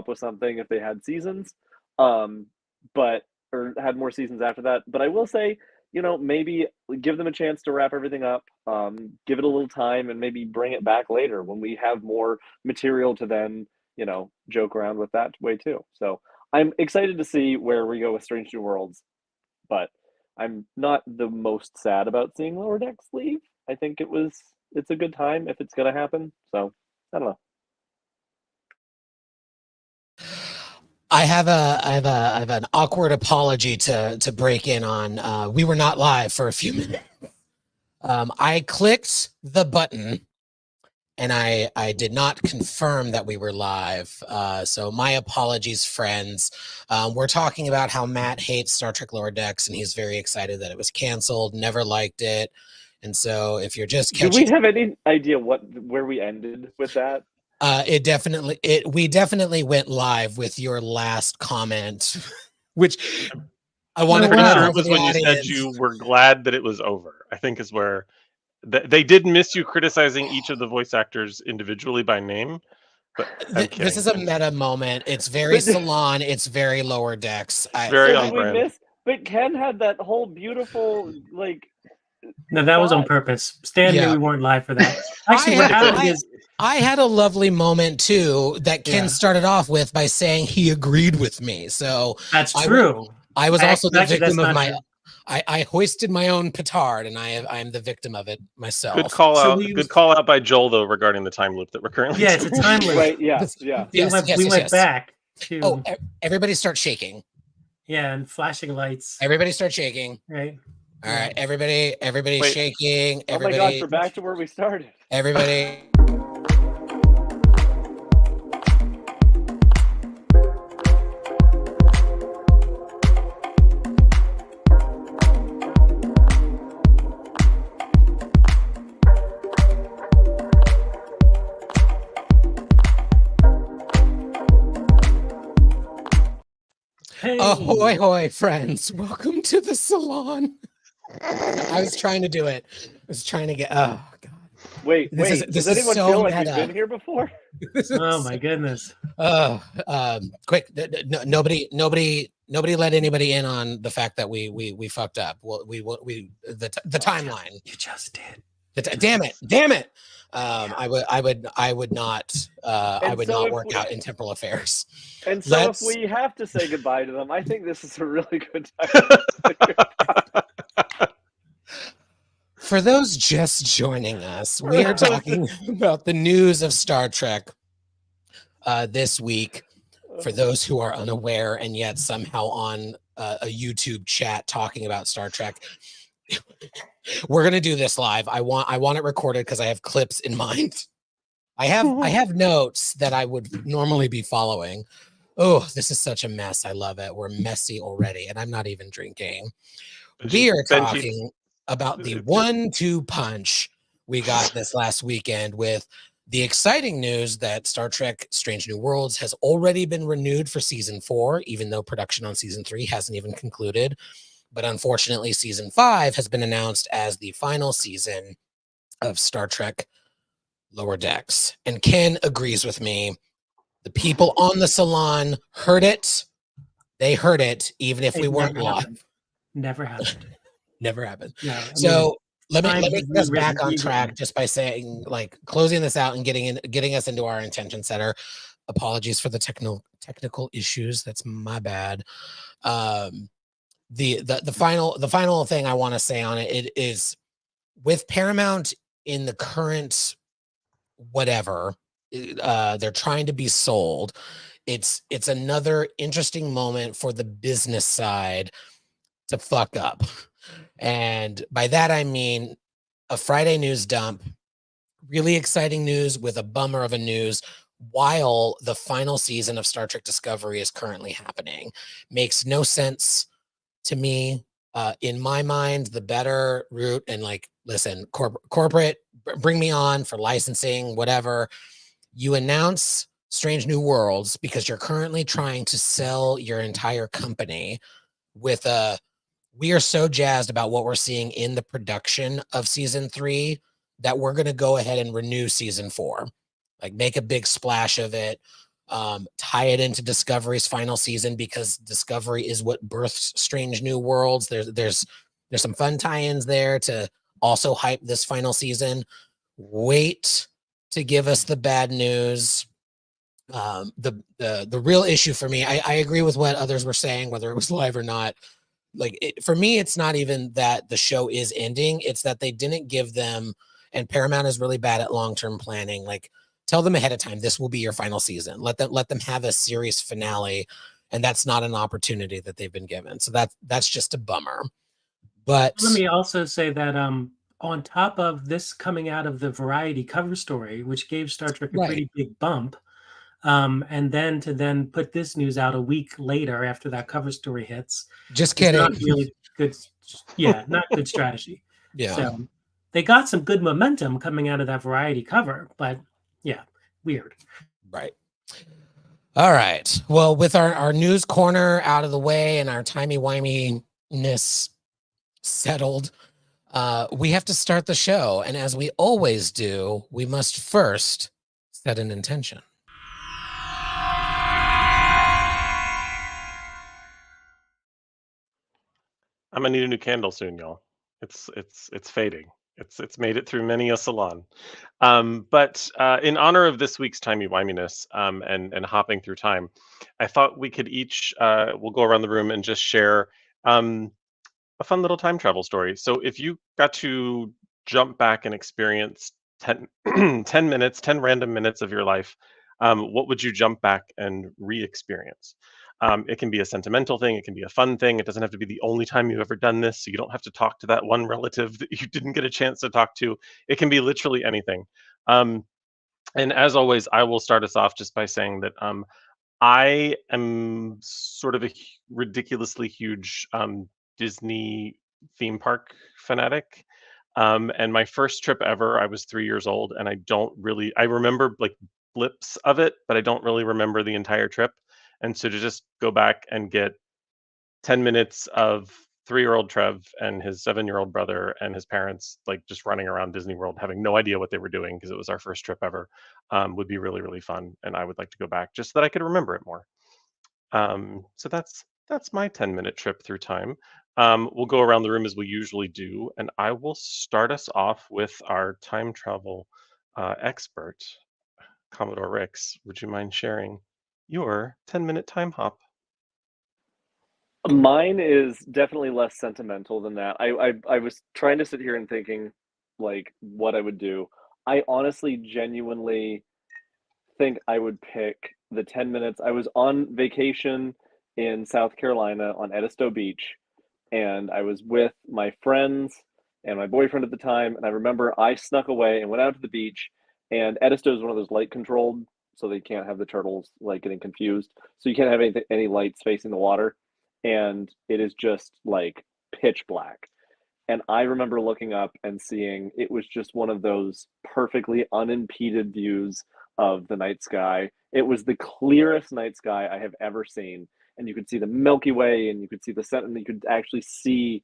up with something if they had seasons, but or had more seasons after that. But I will say, maybe give them a chance to wrap everything up, give it a little time, and maybe bring it back later when we have more material to then, joke around with that way too. So I'm excited to see where we go with Strange New Worlds, but I'm not the most sad about seeing Lower Decks leave. I think it's a good time if it's going to happen. So I don't know. I have an awkward apology to break in on. We were not live for a few minutes. I clicked the button and I did not confirm that we were live. So my apologies, friends. We're talking about how Matt hates Star Trek Lower Decks and he's very excited that it was canceled, never liked it. And so if you're just catching... Do we have any idea where we ended with that? We definitely went live with your last comment, which I want to... I'm pretty sure it was when you said you were glad that it was over. I think is where they did miss you criticizing each of the voice actors individually by name. But this is a meta moment. It's very Salon. It's very Lower Decks. It's very on brand. But Ken had that whole beautiful No, that was on purpose. Stan knew we weren't live for that. Actually, what happened is I had a lovely moment too that Ken started off with by saying he agreed with me. So that's true. I was also the victim of my. I hoisted my own petard, and I'm the victim of it myself. Good call out. Good call out by Joel though regarding the time loop that we're currently. Yeah, it's a time loop. Right. Yeah. We went back to. Oh, everybody start shaking. Yeah, and flashing lights. Everybody start shaking. Right. All right, everybody shaking. Everybody, oh my gosh, we're back to where we started. Everybody. Hey. Ahoy, hoy, friends. Welcome to the Salon. I was trying to do it. I was trying to get... Oh, God. Wait. Does anyone feel like we've been here before? Oh, my goodness. Quick. Nobody let anybody in on the fact that we fucked up. Well, the timeline. You just did. Damn it. I would not work out in temporal affairs. And so if we have to say goodbye to them, I think this is a really good time. For those just joining us, we are talking about the news of Star Trek this week. For those who are unaware and yet somehow on a YouTube chat talking about Star Trek, we're gonna do this live. I want it recorded because I have clips in mind. I have notes that I would normally be following. Oh, this is such a mess. I love it. We're messy already, and I'm not even drinking. We are talking about the 1-2 punch we got this last weekend with the exciting news that Star Trek Strange New Worlds has already been renewed for season 4, even though production on season 3 hasn't even concluded. But unfortunately, season 5 has been announced as the final season of Star Trek Lower Decks. And Ken agrees with me. The people on the Salon heard it. They heard it, even if we weren't live. Never happened. Never happened. Yeah, so let me get us back on track just by saying, closing this out and getting us into our intention setter. Apologies for the technical issues. That's my bad. The final thing I want to say on it is with Paramount in the current whatever they're trying to be sold. It's another interesting moment for the business side to fuck up. And by that, I mean a Friday news dump, really exciting news with a bummer of a news while the final season of Star Trek Discovery is currently happening. Makes no sense to me. In my mind, the better route and listen, corporate, bring me on for licensing, whatever. You announce Strange New Worlds because you're currently trying to sell your entire company with we are so jazzed about what we're seeing in the production of season 3 that we're going to go ahead and renew season 4, make a big splash of it. tie it into Discovery's final season, because Discovery is what births Strange New Worlds. There's some fun tie-ins there to also hype this final season. Wait to give us the bad news. The real issue for me, I agree with what others were saying, whether it was live or not. Like, for me, it's not even that the show is ending, it's that they didn't give them, and Paramount is really bad at long-term planning. Like, tell them ahead of time, this will be your final season. Let them have a series finale, and that's not an opportunity that they've been given. So that's just a bummer. But let me also say that on top of this coming out of the Variety cover story, which gave Star Trek a pretty big bump, and then put this news out a week later after that cover story hits. Just kidding. Not really good. Yeah, not good strategy. Yeah. So they got some good momentum coming out of that Variety cover, but yeah, weird. Right. All right. Well, with our news corner out of the way and our timey-wimey-ness settled, we have to start the show. And as we always do, we must first set an intention. I'm gonna need a new candle soon, y'all. It's fading. It's made it through many a salon. But in honor of this week's timey-wiminess and hopping through time, I thought we could each we'll go around the room and just share a fun little time travel story. So if you got to jump back and experience 10, 10 minutes, 10 random minutes of your life, what would you jump back and re-experience? It can be a sentimental thing. It can be a fun thing. It doesn't have to be the only time you've ever done this. So you don't have to talk to that one relative that you didn't get a chance to talk to. It can be literally anything. And as always, I will start us off just by saying that I am sort of a ridiculously huge Disney theme park fanatic. And my first trip ever, I was 3 years old, and I remember like blips of it, but I don't really remember the entire trip. And so to just go back and get 10 minutes of 3-year-old Trev and his 7-year-old brother and his parents, like just running around Disney World, having no idea what they were doing because it was our first trip ever, would be really, really fun. And I would like to go back just so that I could remember it more. So that's my 10-minute trip through time. We'll go around the room as we usually do, and I will start us off with our time travel expert, Commodore Rix. Would you mind sharing your 10-minute time hop? Mine is definitely less sentimental than that. I was trying to sit here and thinking, like, what I would do. I honestly, genuinely think I would pick the 10 minutes. I was on vacation in South Carolina on Edisto Beach, and I was with my friends and my boyfriend at the time. And I remember I snuck away and went out to the beach. And Edisto is one of those light controlled, so they can't have the turtles like getting confused. So you can't have any lights facing the water, and it is just like pitch black. And I remember looking up and seeing it was just one of those perfectly unimpeded views of the night sky. It was the clearest night sky I have ever seen. And you could see the Milky Way, and you could see the sun, and you could actually see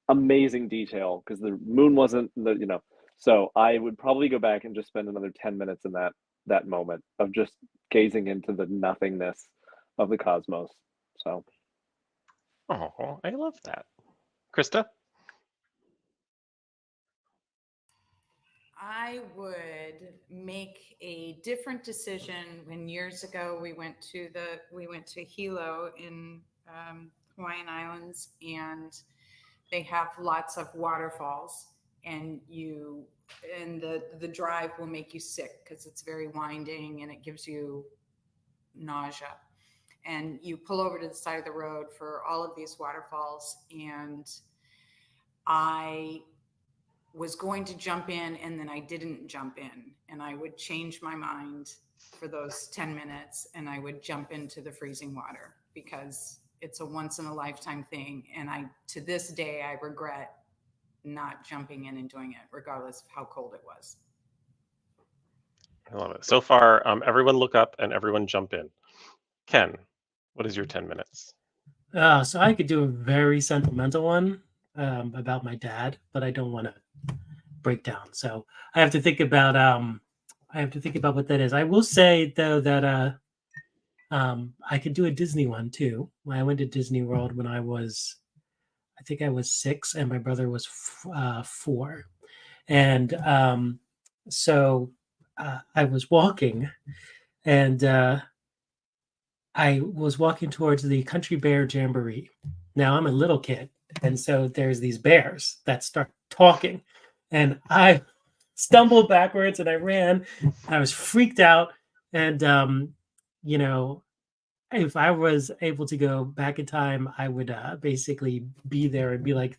amazing detail because the moon wasn't so I would probably go back and just spend another 10 minutes in that moment of just gazing into the nothingness of the cosmos. So Oh, I love that. Krista? I would make a different decision. When years ago we went to Hilo in Hawaiian Islands, and they have lots of waterfalls, and the drive will make you sick because it's very winding and it gives you nausea. And you pull over to the side of the road for all of these waterfalls, and I was going to jump in, and then I didn't jump in, and I would change my mind for those 10 minutes, and I would jump into the freezing water because it's a once in a lifetime thing. And to this day, I regret not jumping in and doing it, regardless of how cold it was. I love it. So far, everyone look up and everyone jump in. Ken, what is your 10 minutes? So I could do a very sentimental one about my dad, but I don't want to break down. So I have to think about what that is. I will say though that I could do a Disney one too. I went to Disney World when I think I was 6 and my brother was 4. And so I was walking and I was walking towards the Country Bear Jamboree. Now I'm a little kid. And so there's these bears that start talking. And I stumbled backwards and I ran. I was freaked out. And, you know, if I was able to go back in time, I would basically be there and be like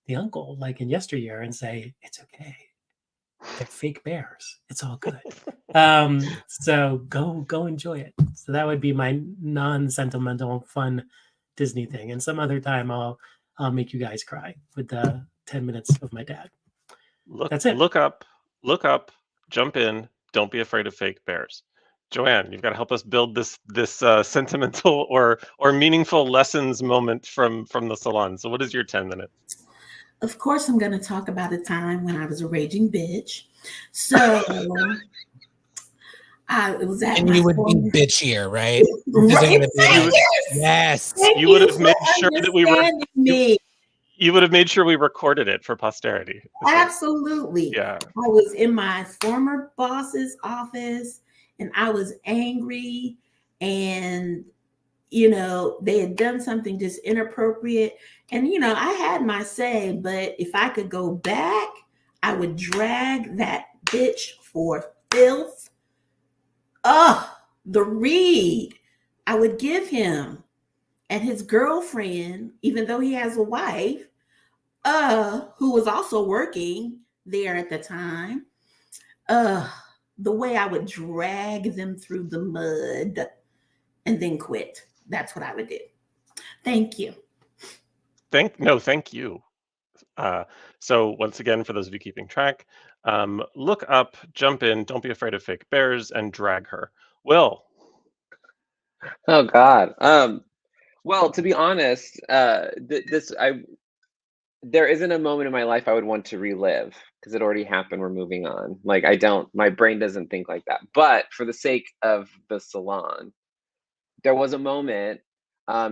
the uncle, like in yesteryear, and say, it's okay. They're fake bears. It's all good. So go enjoy it. So that would be my non-sentimental, fun Disney thing. And some other time I'll make you guys cry with the 10 minutes of my dad. That's it. Look up, jump in. Don't be afraid of fake bears. Joanne, you've got to help us build this sentimental or meaningful lessons moment from the salon. So what is your 10 minutes? Of course, I'm going to talk about a time when I was a raging bitch. So it was at and you would be bitchier, right? Right. Yes. You would have made sure that we were. You would have made sure we recorded it for posterity. Absolutely. Yeah. I was in my former boss's office and I was angry and, you know, they had done something just inappropriate. And, you know, I had my say, but if I could go back, I would drag that bitch for filth. The read I would give him and his girlfriend, even though he has a wife, who was also working there at the time, the way I would drag them through the mud and then quit. That's what I would do. Thank you. Thank you. So once again, for those of you keeping track, look up, jump in, don't be afraid of fake bears, and drag her. Will. Oh God. Well, to be honest, there isn't a moment in my life I would want to relive because it already happened. We're moving on. Like my brain doesn't think like that. But for the sake of the salon, there was a moment.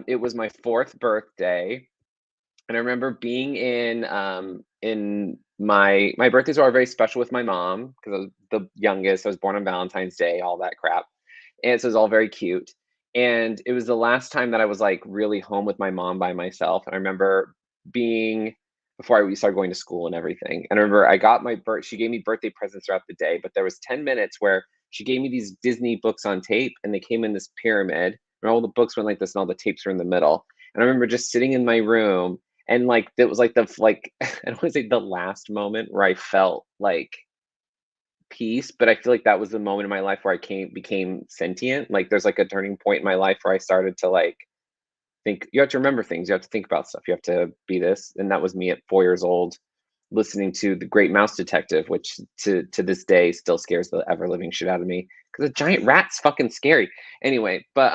It was my 4th birthday, and I remember being in my birthdays are very special with my mom because I was the youngest. I was born on Valentine's Day, all that crap, and so it was all very cute. And it was the last time that I was like really home with my mom by myself. And I remember being before we started going to school and everything. And I remember I got she gave me birthday presents throughout the day, but there was 10 minutes where she gave me these Disney books on tape and they came in this pyramid and all the books went like this and all the tapes were in the middle. And I remember just sitting in my room and like, it was like I don't want to say the last moment where I felt like peace, but I feel like that was the moment in my life where I became sentient. Like there's like a turning point in my life where I started to like think. You have to remember things, you have to think about stuff, you have to be this. And that was me at 4 years old listening to The Great Mouse Detective, which to this day still scares the ever living shit out of me because a giant rat's fucking scary. Anyway, but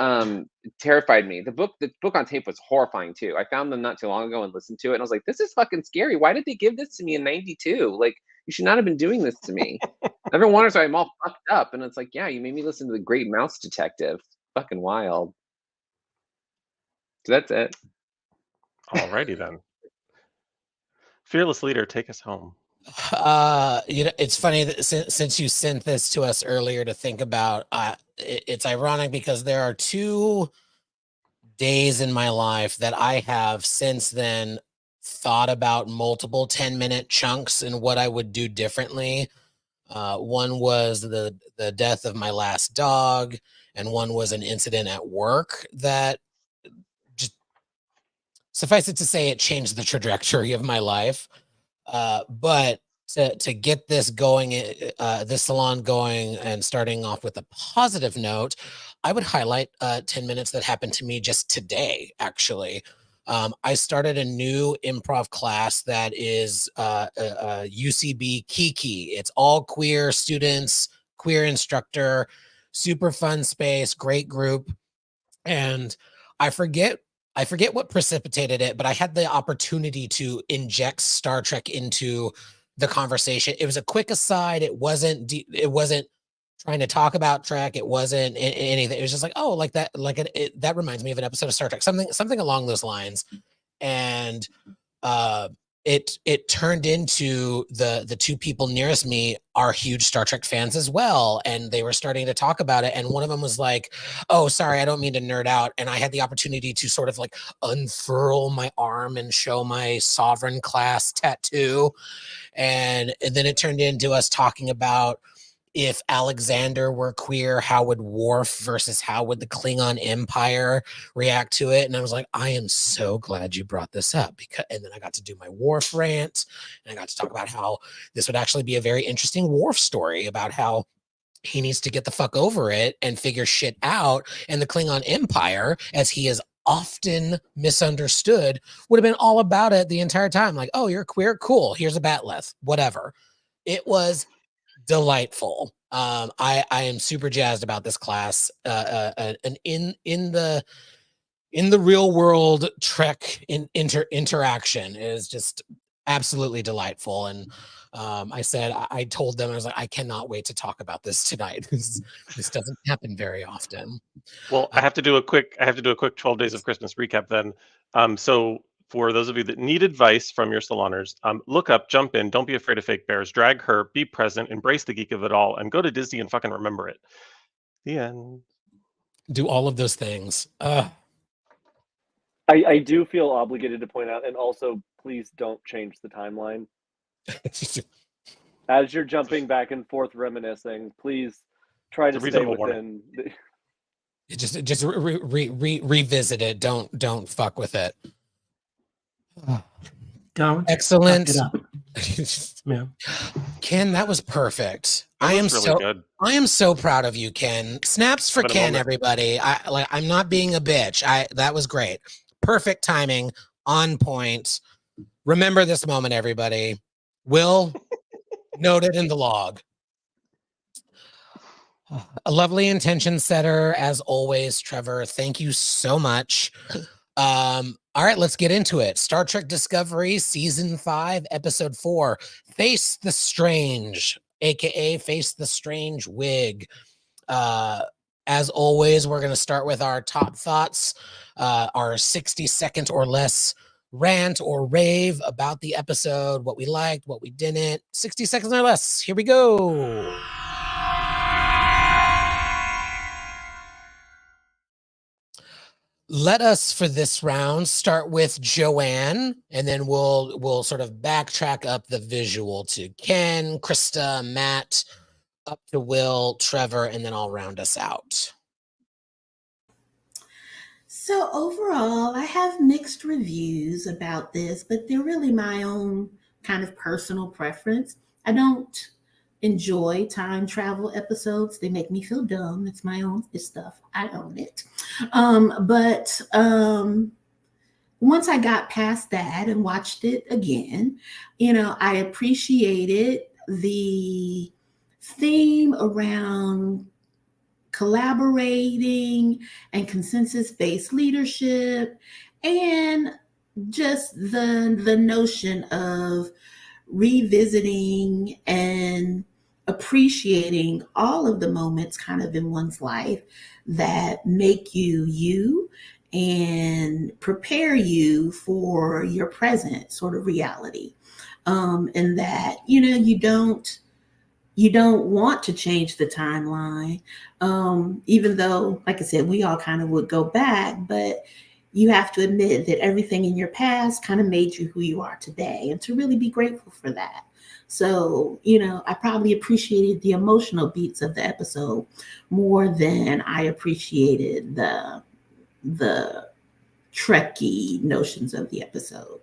it terrified me. The book on tape was horrifying too. I found them not too long ago and listened to it and I was like, this is fucking scary. Why did they give this to me in 92? Like, you should not have been doing this to me. Everyone wonders why I'm all fucked up. And it's like, yeah, you made me listen to The Great Mouse Detective. Fucking wild. So that's it. Alrighty then. Fearless leader, take us home. You know, it's funny that since you sent this to us earlier to think about, it's ironic because there are 2 days in my life that I have since then thought about multiple 10-minute chunks and what I would do differently. One was the death of my last dog, and one was an incident at work that just, suffice it to say, it changed the trajectory of my life. But to get this going, this salon going and starting off with a positive note, I would highlight 10 minutes that happened to me just today, actually. I started a new improv class that is UCB Kiki. It's all queer students, queer instructor, super fun space, great group. And I forget what precipitated it, but I had the opportunity to inject Star Trek into the conversation. It was a quick aside. It wasn't trying to talk about Trek. It wasn't anything. It was just like, oh, like that, that reminds me of an episode of Star Trek, something along those lines. And it turned into the two people nearest me are huge Star Trek fans as well, and they were starting to talk about it. And one of them was like, "Oh, sorry, I don't mean to nerd out." And I had the opportunity to sort of like unfurl my arm and show my Sovereign class tattoo, and then it turned into us talking about, if Alexander were queer, how would Worf versus how would the Klingon Empire react to it? And I was like, I am so glad you brought this up, because, and then I got to do my Worf rant, and I got to talk about how this would actually be a very interesting Worf story about how he needs to get the fuck over it and figure shit out. And the Klingon Empire, as he is often misunderstood, would have been all about it the entire time. Like, oh, you're queer? Cool. Here's a batleth, whatever. It was delightful. I am super jazzed about this class. And in the real world Trek interaction is just absolutely delightful. And I told them, I was like, I cannot wait to talk about this tonight. This doesn't happen very often. Well, I have to do a quick 12 Days of Christmas recap then. So for those of you that need advice from your saloners, look up, jump in, don't be afraid of fake bears, drag her, be present, embrace the geek of it all, and go to Disney and fucking remember it. The end. Do all of those things. I do feel obligated to point out, and also please don't change the timeline. As you're jumping back and forth reminiscing, please try to stay within. Just revisit it. Don't fuck with it. Don't. Excellent. Yeah. Ken, that was perfect. Good. I am so proud of you, Ken. Snaps for Ken, everybody. I'm not being a bitch. That was great. Perfect timing, on point. Remember this moment, everybody. Will, note it in the log. A lovely intention setter, as always, Trevor. Thank you so much. All right, let's get into it. Star Trek Discovery, Season 5, Episode 4, Face the Strange, aka Face the Strange Wig. As always, we're going to start with our top thoughts, our 60-second or less rant or rave about the episode, what we liked, what we didn't. 60 seconds or less. Here we go. Let us, for this round, start with Joanne, and then we'll sort of backtrack up the visual to Ken, Krista, Matt, up to Will, Trevor, and then I'll round us out. So overall, I have mixed reviews about this, but they're really my own kind of personal preference. I don't enjoy time travel episodes. They make me feel dumb. It's my own stuff. I own it. But once I got past that and watched it again, I appreciated the theme around collaborating and consensus-based leadership, and just the notion of revisiting and appreciating all of the moments kind of in one's life that make you and prepare you for your present sort of reality. And that, you don't want to change the timeline, even though, like I said, we all kind of would go back, but you have to admit that everything in your past kind of made you who you are today, and to really be grateful for that. So, I probably appreciated the emotional beats of the episode more than I appreciated the Trekkie notions of the episode.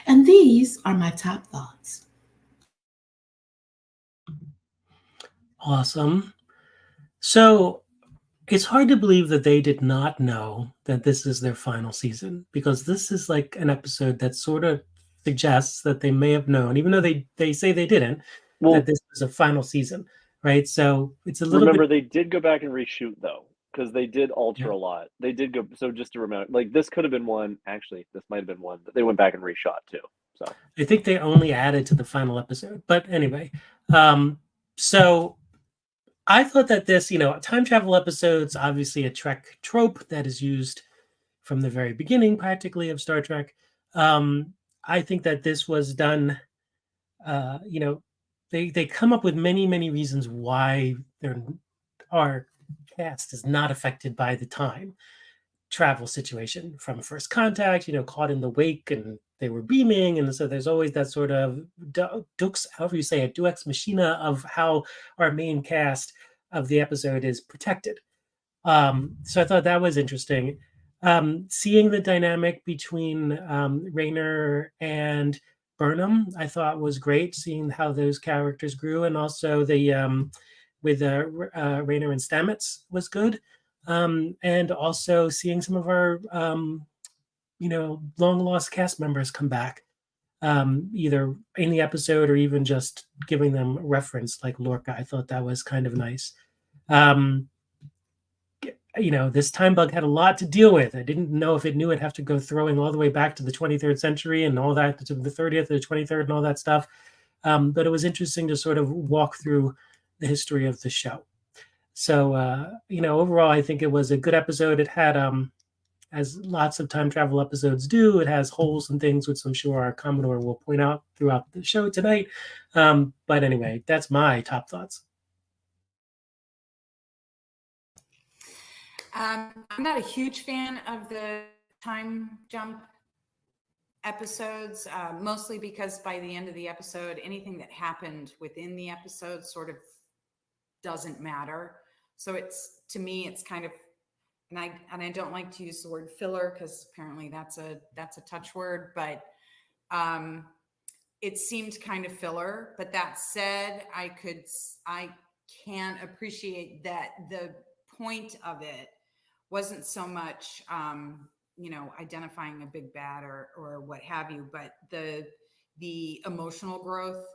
And these are my top thoughts. Awesome. So it's hard to believe that they did not know that this is their final season, because this is like an episode that sort of suggests that they may have known, even though they say they didn't, that this was a final season, right? So it's a little Remember, they did go back and reshoot, though, because they did alter a lot. They did go, so just to remember, like, this could have been one, actually, this might have been one, but they went back and reshot, too. So I think they only added to the final episode. But anyway, so I thought that this, time travel episodes, obviously a Trek trope that is used from the very beginning, practically, of Star Trek. I think that this was done, they come up with many, many reasons why our cast is not affected by the time travel situation, from first contact, caught in the wake and they were beaming. And so there's always that sort of dux, however you say it, dux machina of how our main cast of the episode is protected. So I thought that was interesting. Seeing the dynamic between Rayner and Burnham, I thought was great. Seeing how those characters grew, and also the with Rayner and Stamets was good. And also seeing some of our long lost cast members come back, either in the episode or even just giving them reference, like Lorca. I thought that was kind of nice. This time bug had a lot to deal with. I didn't know if it knew it'd have to go throwing all the way back to the 23rd century and all that, to the 30th or the 23rd and all that stuff. But it was interesting to sort of walk through the history of the show. So, overall, I think it was a good episode. It had, as lots of time travel episodes do, it has holes and things, which I'm sure our Commodore will point out throughout the show tonight. But anyway, that's my top thoughts. I'm not a huge fan of the time jump episodes, mostly because by the end of the episode, anything that happened within the episode sort of doesn't matter. So to me, it's kind of, and I don't like to use the word filler because apparently that's a touch word, but it seemed kind of filler. But that said, I can appreciate that the point of it wasn't so much identifying a big bad or what have you, but the emotional growth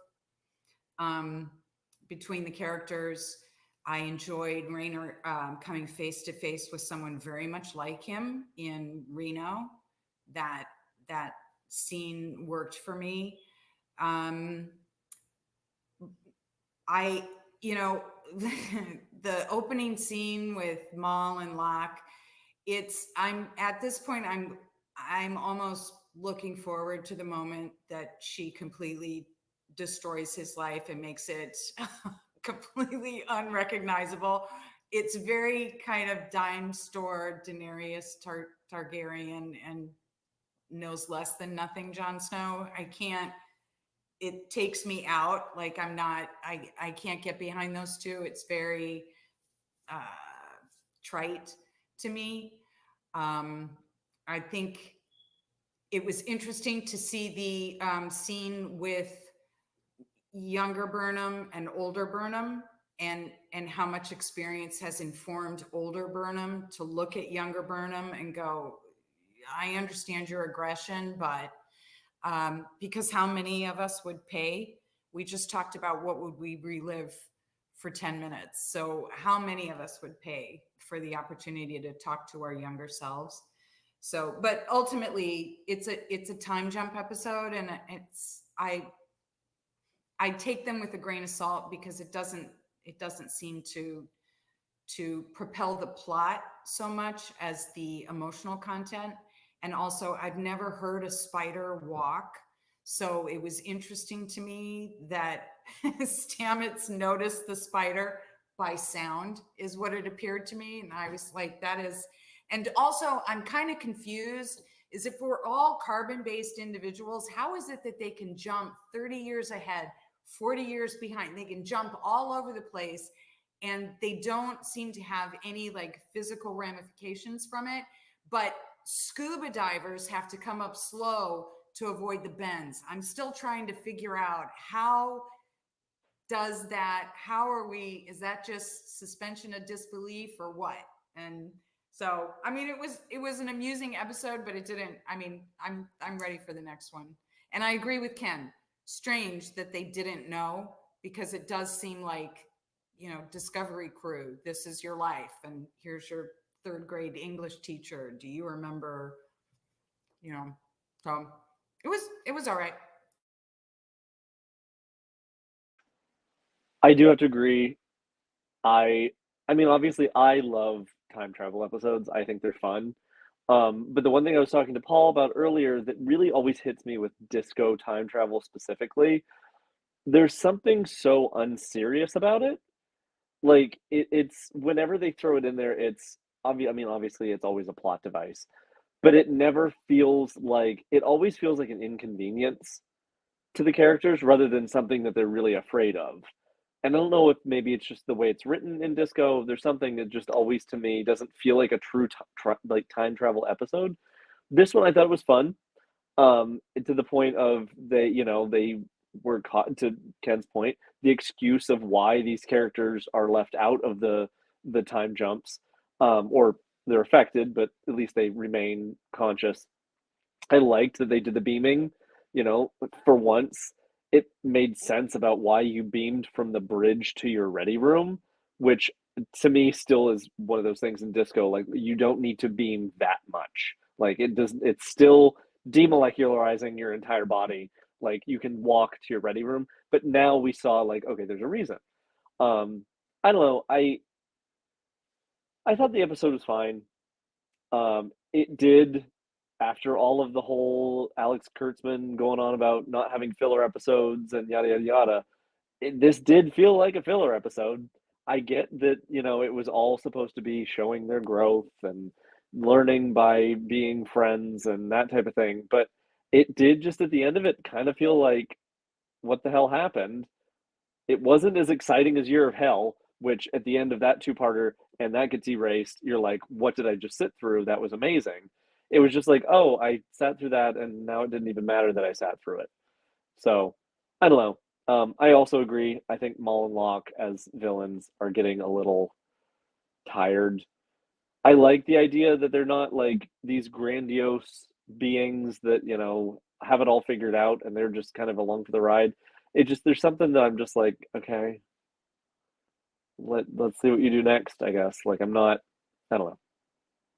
between the characters. I enjoyed Rayner coming face to face with someone very much like him in Reno. That scene worked for me. The opening scene with Maul and Locke, I'm at this point, I'm almost looking forward to the moment that she completely destroys his life and makes it completely unrecognizable. It's very kind of dime store Daenerys Targaryen and knows less than nothing Jon Snow. It takes me out. Like I can't get behind those two. It's very trite to me. I think it was interesting to see the scene with younger Burnham and older Burnham, and how much experience has informed older Burnham to look at younger Burnham and go, I understand your aggression, but because how many of us would pay? We just talked about what would we relive for 10 minutes. So how many of us would pay for the opportunity to talk to our younger selves? So, but ultimately it's a time jump episode, and I take them with a grain of salt because it doesn't seem to propel the plot so much as the emotional content. And also, I've never heard a spider walk. So it was interesting to me that Stamets noticed the spider by sound, is what it appeared to me. And I was like, that is, and also I'm kind of confused, is if we're all carbon-based individuals, how is it that they can jump 30 years ahead, 40 years behind? They can jump all over the place and they don't seem to have any like physical ramifications from it. But scuba divers have to come up slow to avoid the bends. I'm still trying to figure out how does that, is that just suspension of disbelief or what? And so, I mean, it was an amusing episode, but it didn't, I mean, I'm ready for the next one. And I agree with Ken. Strange that they didn't know, because it does seem like, Discovery Crew, this is your life. And here's your third grade English teacher. Do you remember, so it was all right. I do have to agree. I mean, obviously, I love time travel episodes. I think they're fun. But the one thing I was talking to Paul about earlier that really always hits me with disco time travel specifically, there's something so unserious about it. Like it's whenever they throw it in there, it's obvious. I mean, obviously, it's always a plot device, but it never feels like it always feels like an inconvenience to the characters rather than something that they're really afraid of. And I don't know if maybe it's just the way it's written in Disco. There's something that just always to me doesn't feel like a true like time travel episode. This one I thought was fun, to the point of they were caught, to Ken's point, the excuse of why these characters are left out of the time jumps, or they're affected, but at least they remain conscious. I liked that they did the beaming. For once, it made sense about why you beamed from the bridge to your ready room, which to me still is one of those things in Disco. Like, you don't need to beam that much. Like, it doesn't. It's still demolecularizing your entire body. Like, you can walk to your ready room, but now we saw, like, okay, there's a reason. I don't know. I thought the episode was fine. It did, after all of the whole Alex Kurtzman going on about not having filler episodes and yada yada yada, this did feel like a filler episode. I get that, it was all supposed to be showing their growth and learning by being friends and that type of thing, but it did just at the end of it kind of feel like, what the hell happened? It wasn't as exciting as Year of Hell, which at the end of that two-parter and that gets erased, you're like, what did I just sit through? That was amazing. It was just like, oh, I sat through that and now it didn't even matter that I sat through it. So I don't know. I also agree. I think Maul and Locke as villains are getting a little tired. I like the idea that they're not like these grandiose beings that, have it all figured out and they're just kind of along for the ride. There's something that I'm just like, okay, let's see what you do next, I guess. Like, I don't know.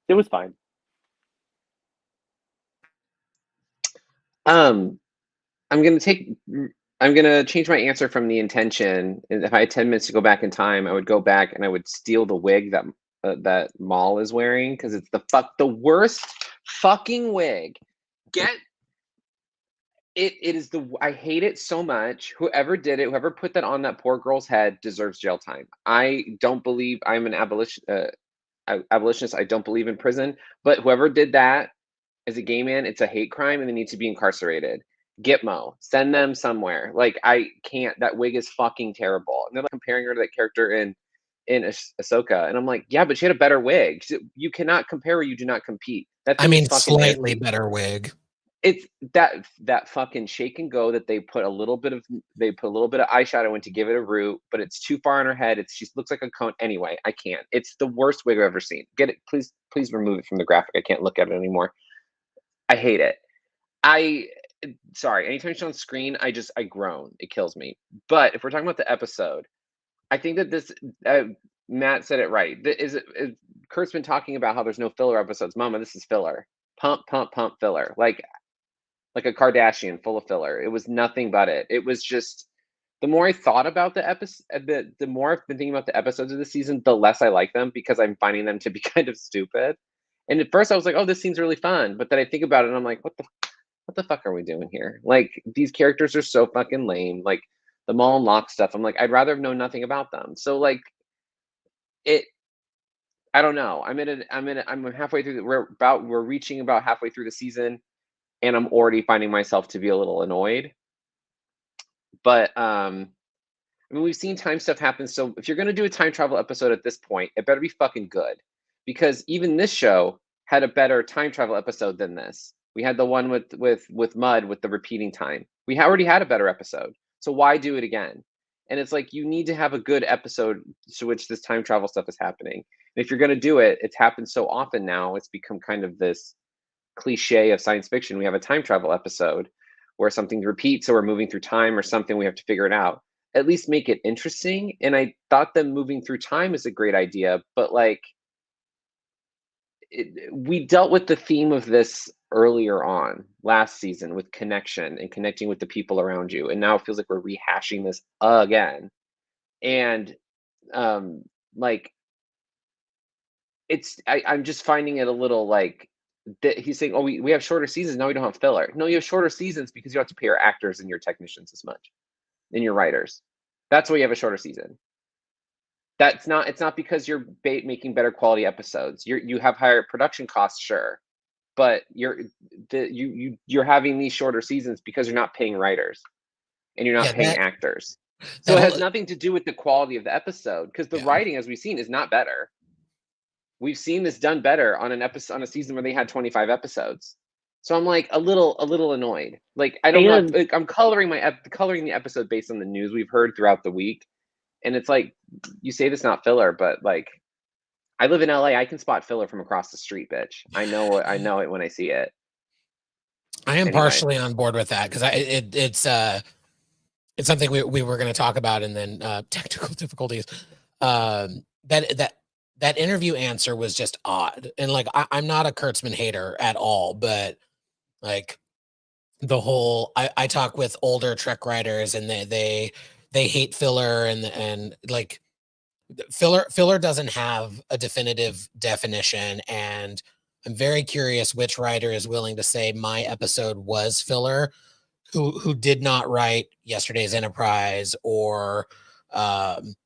It was fine. I'm gonna change my answer from the intention. If I had 10 minutes to go back in time, I would go back and I would steal the wig that Maul is wearing, because it's the worst fucking wig. It is I hate it so much. Whoever did it, whoever put that on that poor girl's head deserves jail time. I don't believe I'm an abolitionist. I don't believe in prison, but whoever did that as a gay man, it's a hate crime and they need to be incarcerated. Gitmo, send them somewhere. Like, I can't. That wig is fucking terrible. And they're like comparing her to that character in Ahsoka, and I'm like, yeah, but she had a better wig. You cannot compare or you do not compete. I mean, slightly better wig. It's that fucking shake and go that they put a little bit of eyeshadow in to give it a root, but it's too far on her head. She looks like a cone. Anyway, I can't. It's the worst wig I've ever seen. Get it, please remove it from the graphic. I can't look at it anymore. I hate it. Sorry, anytime she's on screen, I groan. It kills me. But if we're talking about the episode, I think that this Matt said it right. Kurt's been talking about how there's no filler episodes. Mama, this is filler. Pump, pump, pump filler. Like a Kardashian full of filler. It was nothing but it. It was just, the more I thought about the episode, the more I've been thinking about the episodes of the season, the less I like them, because I'm finding them to be kind of stupid. And at first I was like, oh, this seems really fun. But then I think about it and I'm like, what the fuck are we doing here? Like, these characters are so fucking lame. Like, the Maul and Locke stuff, I'm like, I'd rather have known nothing about them. So, like, I don't know. I'm halfway through. We're reaching about halfway through the season, and I'm already finding myself to be a little annoyed. But we've seen time stuff happen. So if you're gonna do a time travel episode at this point, it better be fucking good, because even this show had a better time travel episode than this. We had the one with Mud with the repeating time. We already had a better episode. So why do it again? And it's like, you need to have a good episode to which this time travel stuff is happening. And if you're going to do it, it's happened so often now, it's become kind of this cliche of science fiction. We have a time travel episode where something repeats, so we're moving through time or something, we have to figure it out. At least make it interesting. And I thought them moving through time is a great idea, but like, we dealt with the theme of this earlier on last season with connection and connecting with the people around you, and now it feels like we're rehashing this again. And like I'm just finding it a little like that he's saying, oh, we have shorter seasons now, we don't have filler. No, you have shorter seasons because you have to pay your actors and your technicians as much and your writers. That's why you have a shorter season. It's not because you're making better quality episodes. You have higher production costs, sure, but you're having these shorter seasons because you're not paying writers and you're not Yeah, paying actors. So it has nothing to do with the quality of the episode, because the writing, as we've seen, is not better. We've seen this done better on an episode, on a season where they had 25 episodes. So I'm like a little annoyed. Like I don't know. Like, I'm coloring the episode based on the news we've heard throughout the week, and it's like, you say this not filler, but like, I live in LA. I can spot filler from across the street, bitch. I know it when I see it. I am partially on board with that because it's something we were going to talk about, and then technical difficulties. That interview answer was just odd, and like I'm not a Kurtzman hater at all, but like the whole I talk with older Trek writers, and they hate filler, and like filler doesn't have a definitive definition, and I'm very curious which writer is willing to say my episode was filler, who did not write Yesterday's Enterprise or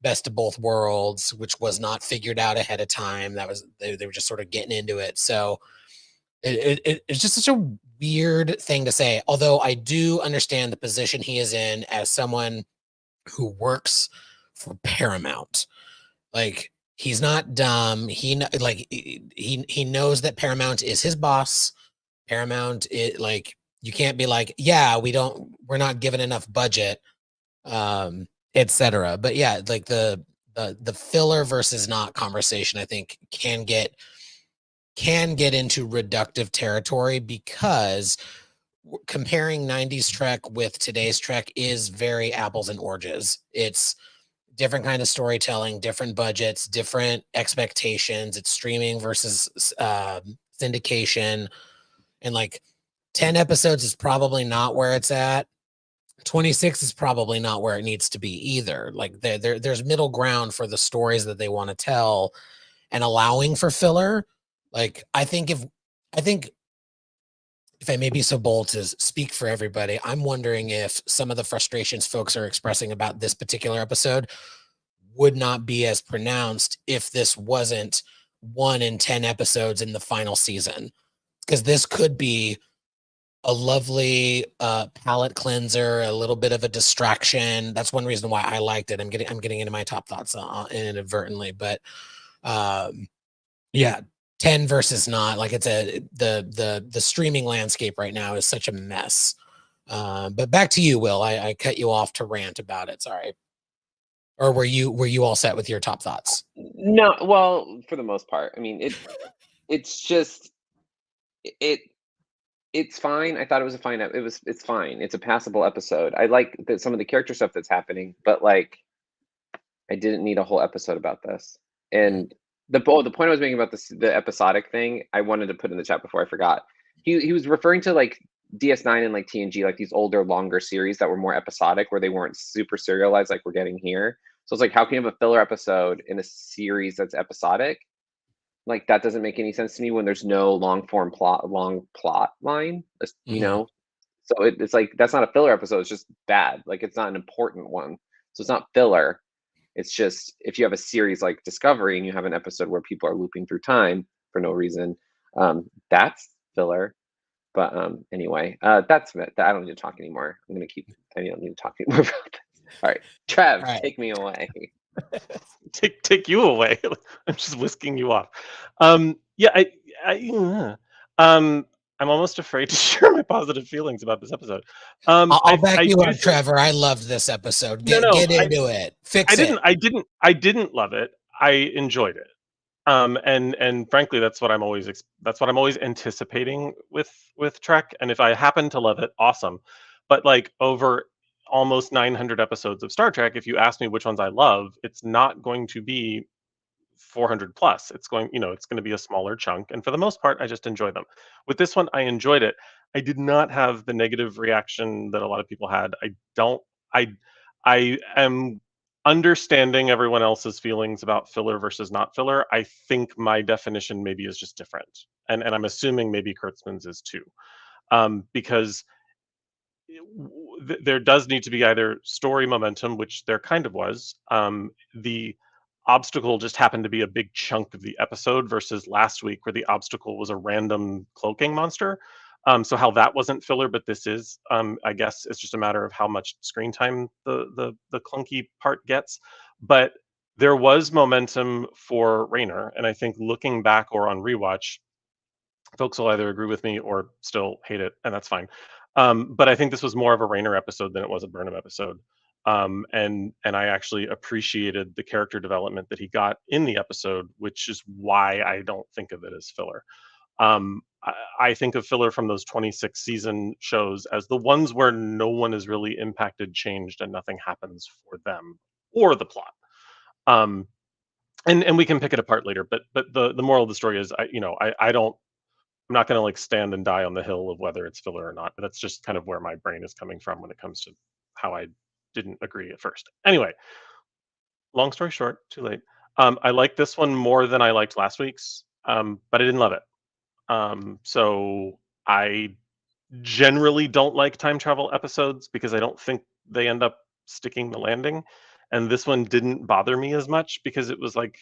Best of Both Worlds, which was not figured out ahead of time. That was they were just sort of getting into it. So it's just such a weird thing to say. Although I do understand the position he is in as someone who works for Paramount. Like, he's not dumb. He knows that Paramount is his boss. Paramount, like, you can't be like, yeah, we're not given enough budget, etc. But yeah, like the filler versus not conversation, I think can get into reductive territory, because comparing 90s Trek with today's Trek is very apples and oranges. It's different kind of storytelling, different budgets, different expectations. It's streaming versus syndication, and like 10 episodes is probably not where it's at. 26 is probably not where it needs to be either. Like there's middle ground for the stories that they want to tell, and allowing for filler. Like I think if I may be so bold to speak for everybody, I'm wondering if some of the frustrations folks are expressing about this particular episode would not be as pronounced if this wasn't 1 in 10 episodes in the final season. Because this could be a lovely palate cleanser, a little bit of a distraction. That's one reason why I liked it. I'm getting into my top thoughts inadvertently, but yeah, 10 versus not, like it's the streaming landscape right now is such a mess. But back to you, Will. I cut you off to rant about it. Sorry. Or were you all set with your top thoughts? No, well, for the most part. I mean, it's just it's fine. I thought it was a fine. It's fine. It's a passable episode. I like some of the character stuff that's happening, but like, I didn't need a whole episode about this. And the point I was making about the episodic thing, I wanted to put in the chat before I forgot. He was referring to like DS9 and like TNG, like these older, longer series that were more episodic, where they weren't super serialized like we're getting here. So it's like, how can you have a filler episode in a series that's episodic? Like, that doesn't make any sense to me when there's no long plot line, you know? So it's like, that's not a filler episode. It's just bad. Like, it's not an important one. So it's not filler. It's just, if you have a series like Discovery and you have an episode where people are looping through time for no reason, that's filler. But anyway, that's it. I don't need to talk anymore. I don't need to talk anymore about this. All right, Trev, take me away. take you away. I'm just whisking you off. Yeah, I'm almost afraid to share my positive feelings about this episode. I'll back you up, Trevor. I loved this episode. Get into it. Fix it. I didn't love it. I enjoyed it. And frankly, that's what I'm always anticipating with Trek. And if I happen to love it, awesome. But like, over almost 900 episodes of Star Trek, if you ask me which ones I love, it's not going to be 400 plus. It's going to be a smaller chunk. And for the most part, I just enjoy them. With this one, I enjoyed it. I did not have the negative reaction that a lot of people had. I am understanding everyone else's feelings about filler versus not filler, I think my definition maybe is just different, and I'm assuming maybe Kurtzman's is too, because there does need to be either story momentum, which there kind of was. The obstacle just happened to be a big chunk of the episode versus last week, where the obstacle was a random cloaking monster. So how that wasn't filler, but this is, I guess it's just a matter of how much screen time the clunky part gets. But there was momentum for Rayner, and I think looking back or on rewatch, folks will either agree with me or still hate it, and that's fine. But I think this was more of a Rayner episode than it was a Burnham episode. And I actually appreciated the character development that he got in the episode, which is why I don't think of it as filler. I think of filler from those 26 season shows as the ones where no one is really impacted, changed, and nothing happens for them or the plot. And we can pick it apart later, but the moral of the story is, I'm not going to like stand and die on the hill of whether it's filler or not. That's just kind of where my brain is coming from when it comes to how I didn't agree at first. Anyway, long story short, too late. I like this one more than I liked last week's, but I didn't love it. So I generally don't like time travel episodes because I don't think they end up sticking the landing. And this one didn't bother me as much because it was like,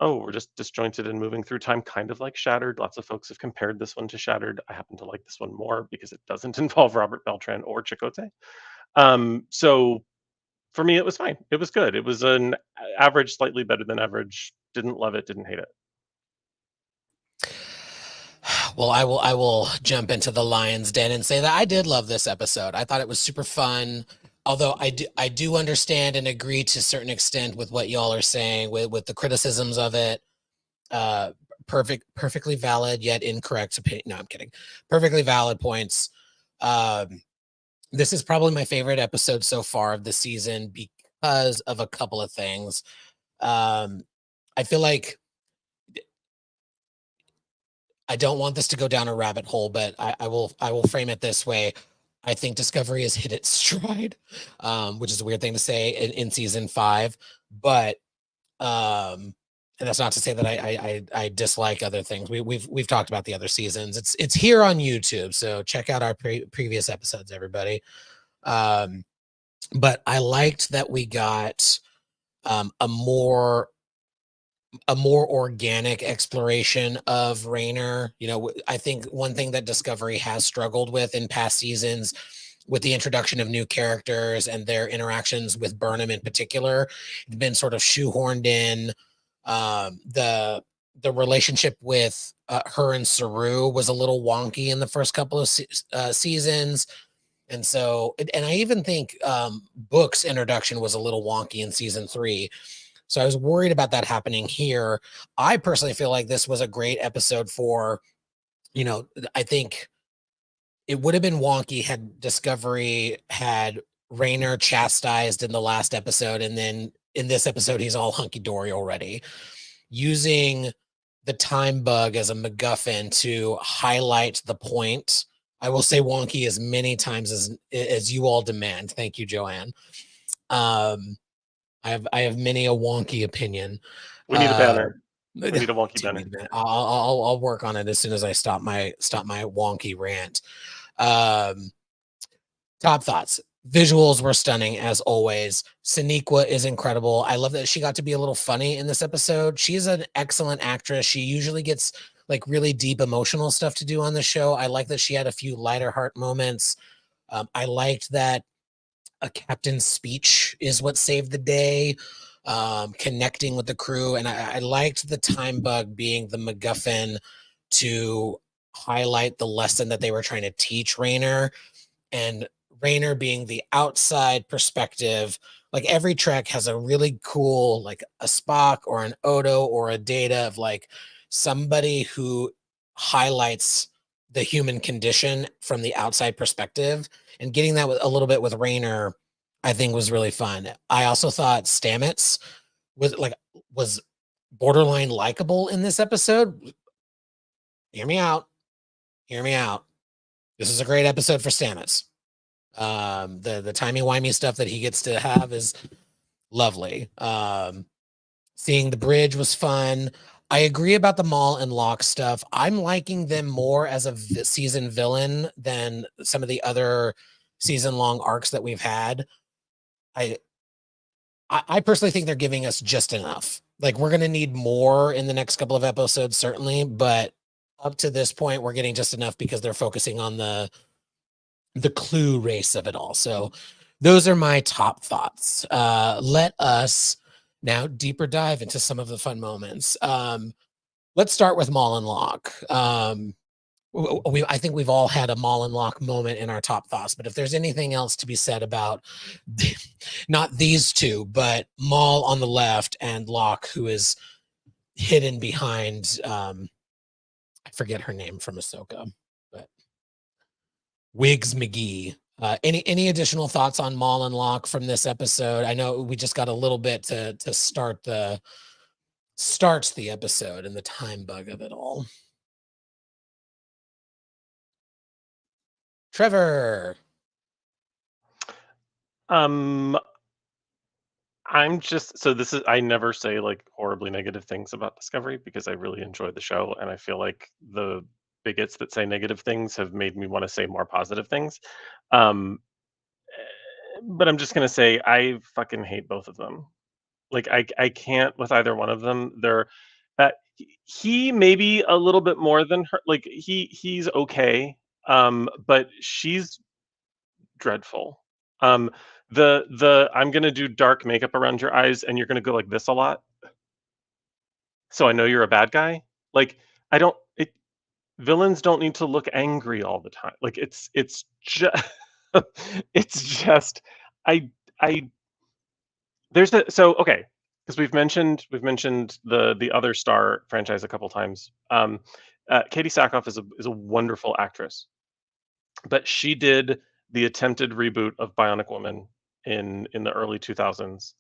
oh, we're just disjointed and moving through time, kind of like Shattered. Lots of folks have compared this one to Shattered. I happen to like this one more because it doesn't involve Robert Beltran or Chakotay. So for me, it was fine. It was good. It was an average, slightly better than average. Didn't love it, didn't hate it. Well, I will jump into the lion's den and say that I did love this episode. I thought it was super fun. Although I do understand and agree to a certain extent with what y'all are saying with the criticisms of it. Perfectly valid yet incorrect opinion. No, I'm kidding. Perfectly valid points. This is probably my favorite episode so far of the season because of a couple of things. I feel like I don't want this to go down a rabbit hole, but I will frame it this way. I think Discovery has hit its stride, which is a weird thing to say in season 5, but and that's not to say that I dislike other things. We've talked about the other seasons. It's here on YouTube, so check out our previous episodes, everybody. But I liked that we got a more organic exploration of Rayner. I think one thing that Discovery has struggled with in past seasons, with the introduction of new characters and their interactions with Burnham in particular, it's been sort of shoehorned in. The relationship with her and Saru was a little wonky in the first couple of seasons. And so, and I even think Book's introduction was a little wonky in season 3. So I was worried about that happening here. I personally feel like this was a great episode for, I think it would have been wonky had Discovery had Rayner chastised in the last episode, and then in this episode, he's all hunky-dory already. Using the time bug as a MacGuffin to highlight the point. I will say wonky as many times as you all demand. Thank you, Joanne. I have many a wonky opinion. We need a banner. We need a wonky banner. I'll work on it as soon as I stop my wonky rant. Top thoughts. Visuals were stunning as always. Sonequa is incredible. I love that she got to be a little funny in this episode. She's an excellent actress. She usually gets like really deep emotional stuff to do on the show. I like that she had a few lighter heart moments. I liked that a captain's speech is what saved the day, connecting with the crew. And I liked the time bug being the MacGuffin to highlight the lesson that they were trying to teach Rayner, and Rayner being the outside perspective. Like every Trek has a really cool, like a Spock or an Odo or a Data of like somebody who highlights the human condition from the outside perspective, and getting that a little bit with Rayner, I think was really fun. I also thought Stamets was borderline likable in this episode. Hear me out. This is a great episode for Stamets. The timey-wimey stuff that he gets to have is lovely. Seeing the bridge was fun. I agree about the Maul and Locke stuff. I'm liking them more as a season villain than some of the other season-long arcs that we've had. I personally think they're giving us just enough. Like, we're going to need more in the next couple of episodes, certainly, but up to this point, we're getting just enough because they're focusing on the clue race of it all. So those are my top thoughts. Let us now deeper dive into some of the fun moments. Let's start with Maul and Locke. I think we've all had a Maul and Locke moment in our top thoughts, but if there's anything else to be said about not these two, but Maul on the left and Locke, who is hidden behind, I forget her name from Ahsoka, but Wiggs McGee. Any additional thoughts on Maul and Locke from this episode? I know we just got a little bit to start the episode and the time bug of it all. Trevor. I'm just so this is I never say like horribly negative things about Discovery because I really enjoy the show and I feel like the bigots that say negative things have made me want to say more positive things. Um but I'm just gonna say I fucking hate both of them. Like I can't with either one of them. They're he maybe a little bit more than her. Like he's okay, but she's dreadful. The I'm gonna do dark makeup around your eyes, and you're gonna go like this a lot, so I know you're a bad guy. Like I don't. Villains don't need to look angry all the time. Like it's just it's just I I there's a so okay because we've mentioned the other Star franchise a couple times. Katie Sackhoff is a wonderful actress, but she did the attempted reboot of Bionic Woman in the early 2000s,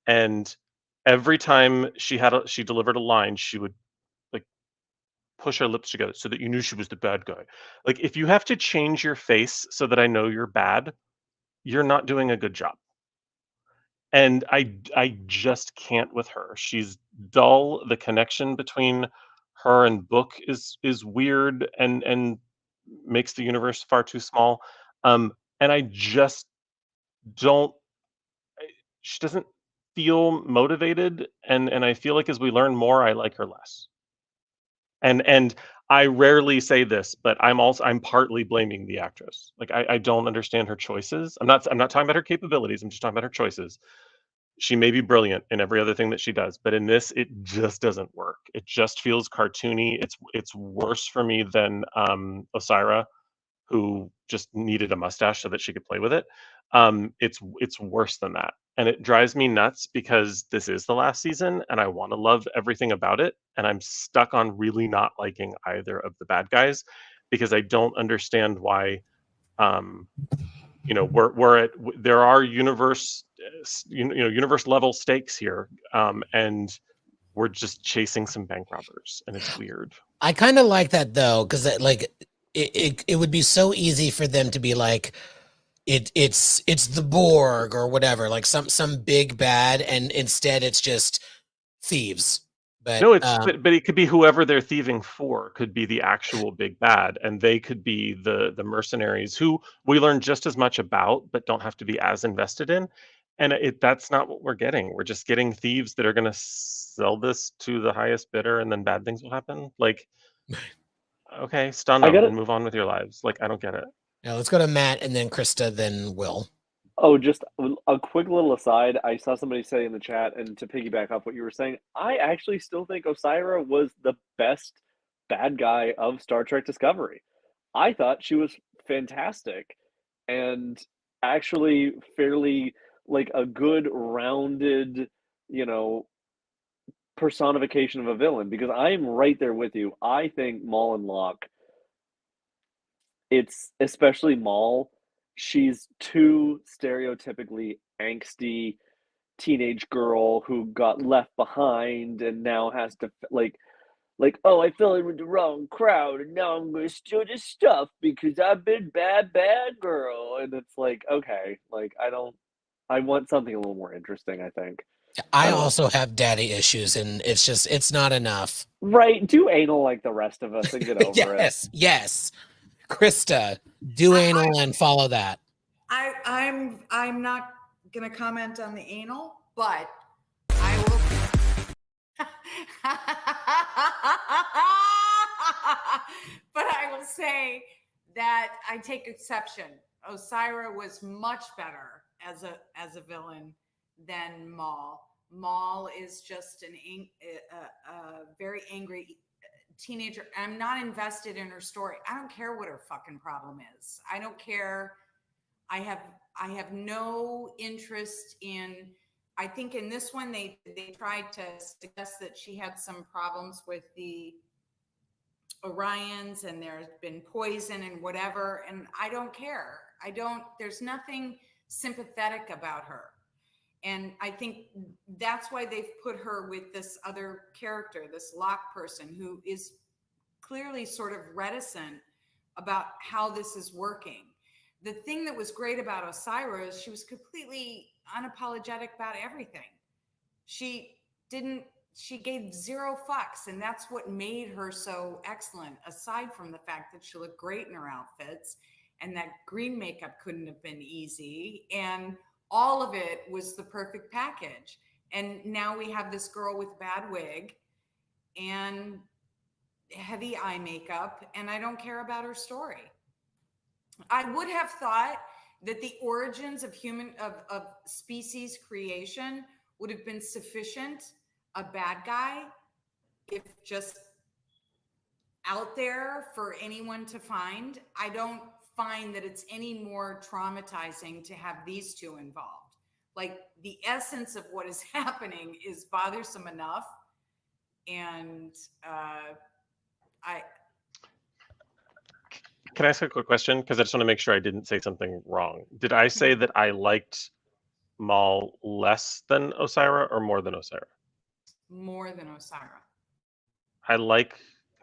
and every time she delivered a line, she would like push her lips together so that you knew she was the bad guy. Like if you have to change your face so that I know you're bad, you're not doing a good job. And I just can't with her. She's dull. The connection between her and Book is weird and makes the universe far too small. And I just don't. She doesn't feel motivated, and I feel like as we learn more, I like her less. And I rarely say this, but I'm partly blaming the actress. Like I don't understand her choices. I'm not talking about her capabilities. I'm just talking about her choices. She may be brilliant in every other thing that she does, but in this, it just doesn't work. It just feels cartoony. It's worse for me than Osira, who just needed a mustache so that she could play with it. It's worse than that, and it drives me nuts because this is the last season, and I want to love everything about it, and I'm stuck on really not liking either of the bad guys because I don't understand why. Um, there are universe level stakes here, and we're just chasing some bank robbers, and it's weird. I kind of like that though, because like it would be so easy for them to be like it's the Borg or whatever, like some big bad, and instead it's just thieves. But No, but it could be whoever they're thieving for could be the actual big bad, and they could be the mercenaries who we learn just as much about, but don't have to be as invested in. And that's not what we're getting. We're just getting thieves that are going to sell this to the highest bidder, and then bad things will happen. Like, okay, stun I them gotta and move on with your lives. Like, I don't get it. now let's go to Matt and then Krista, then Will. Oh, just a quick little aside. I saw somebody say in the chat, and to piggyback off what you were saying, I actually still think Osira was the best bad guy of Star Trek Discovery. I thought she was fantastic and actually fairly like a good rounded, you know, personification of a villain because I'm right there with you. I think Maul and Locke, it's especially Maul, she's too stereotypically angsty teenage girl who got left behind and now has to oh, I fell in with the wrong crowd and now I'm gonna steal this stuff because I've been bad girl. And it's like, okay, like I want something a little more interesting, I think. I don't know. also have daddy issues, and it's not enough. Right, do anal like the rest of us and get over it. Yes. Krista, do anal and follow that. I'm not gonna comment on the anal, but I will. But I will say that I take exception. Osira was much better as a villain than Maul. Maul is just a very angry teenager. I'm not invested in her story. I don't care what her fucking problem is. I don't care. I have no interest in. I think in this one they tried to suggest that she had some problems with the Orions and there's been poison and whatever, and I don't care. There's nothing sympathetic about her. And I think that's why they've put her with this other character, this Locke person, who is clearly sort of reticent about how this is working. The thing that was great about Osira is she was completely unapologetic about everything. She gave zero fucks, and that's what made her so excellent, aside from the fact that she looked great in her outfits and that green makeup couldn't have been easy, and all of it was the perfect package. And now we have this girl with bad wig and heavy eye makeup, and I don't care about her story. I would have thought that the origins of species creation would have been sufficient. A bad guy, if just out there for anyone to find. I don't find that it's any more traumatizing to have these two involved. Like, the essence of what is happening is bothersome enough. And Can I ask a quick question? Because I just want to make sure I didn't say something wrong. Did I say that I liked Maul less than Osira or more than Osira? More than Osira.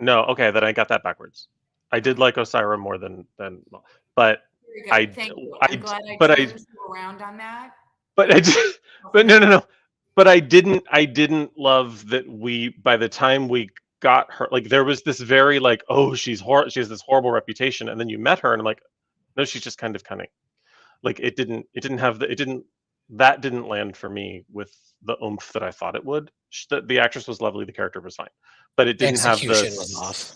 No, okay, then I got that backwards. I did like Osira more than Maul, but Thank you. I'm glad I turned you around on that. But no. But I didn't love that by the time we got her, like, there was this very like, oh, she has this horrible reputation, and then you met her and I'm like, no, she's just kind of cunning. Like, that didn't land for me with the oomph that I thought it would. The actress was lovely, the character was fine, but it didn't have was off.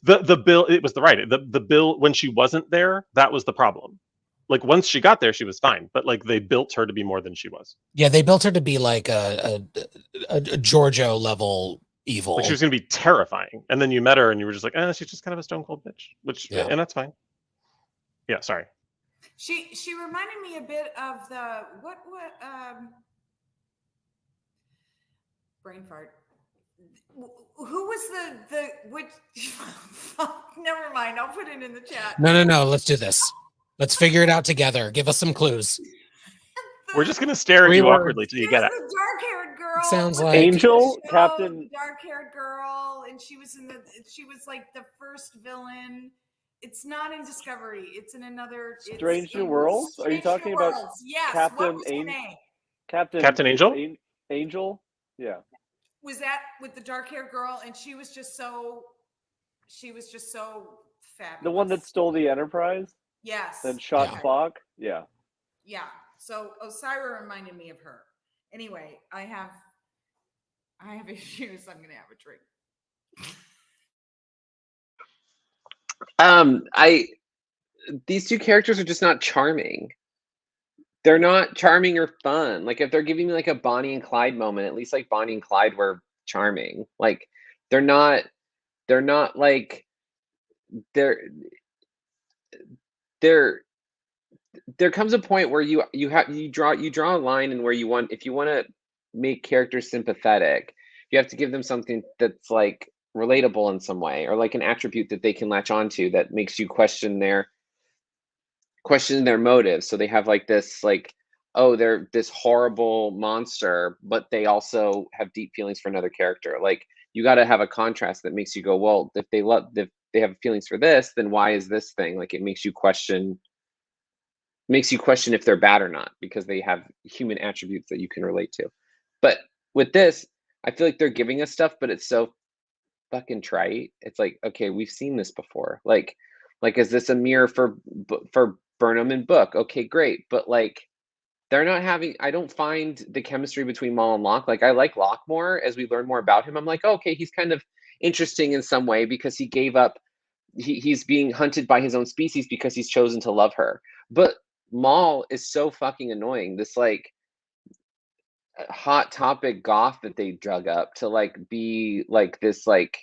The bill. It was the bill when she wasn't there. That was the problem. Like, once she got there, she was fine, but like, they built her to be more than she was. Yeah, they built her to be like a Giorgio level evil. Like, she was going to be terrifying, and then you met her, and you were just like, she's just kind of a stone cold bitch. And that's fine. Yeah, sorry. She reminded me a bit of the brain fart. Who was the which? Never mind. I'll put it in the chat. No. Let's do this. Let's figure it out together. Give us some clues. We're just gonna stare at you awkwardly till you get it. The dark-haired girl. Sounds like Angel, Captain. Dark-haired girl, and she was like the first villain. It's not in Discovery. It's in another. Strange New Worlds. Are you talking about? Yes. Captain what was her name? Captain Angel. Angel. Yeah. Was that with the dark-haired girl? And she was just so fabulous. The one that stole the Enterprise. Yes. Then shot Spock. Yeah. Yeah. So Osira reminded me of her. Anyway, I have issues. I'm gonna have a drink. These two characters are just not charming. They're not charming or fun. Like, if they're giving me like a Bonnie and Clyde moment, at least like Bonnie and Clyde were charming. Like, they're not like there comes a point where you draw a line, and where if you want to make characters sympathetic, you have to give them something that's like relatable in some way, or like an attribute that they can latch onto that makes you question their motives. So they have like this, like, oh, they're this horrible monster, but they also have deep feelings for another character. Like, you got to have a contrast that makes you go, well, if they have feelings for this, then why is this thing? Like, it makes you question makes you question if they're bad or not because they have human attributes that you can relate to. But with this, I feel like they're giving us stuff, but it's so fucking trite. It's like, okay, we've seen this before. Like is this a mirror for Burnham and Book? Okay, great, but like they're not having. I don't find the chemistry between Maul and Locke. Like I like Locke more as we learn more about him. I'm like, oh, okay, he's kind of interesting in some way because he gave up. He's being hunted by his own species because he's chosen to love her. But Maul is so fucking annoying. This like hot topic goth that they drug up to like be like this like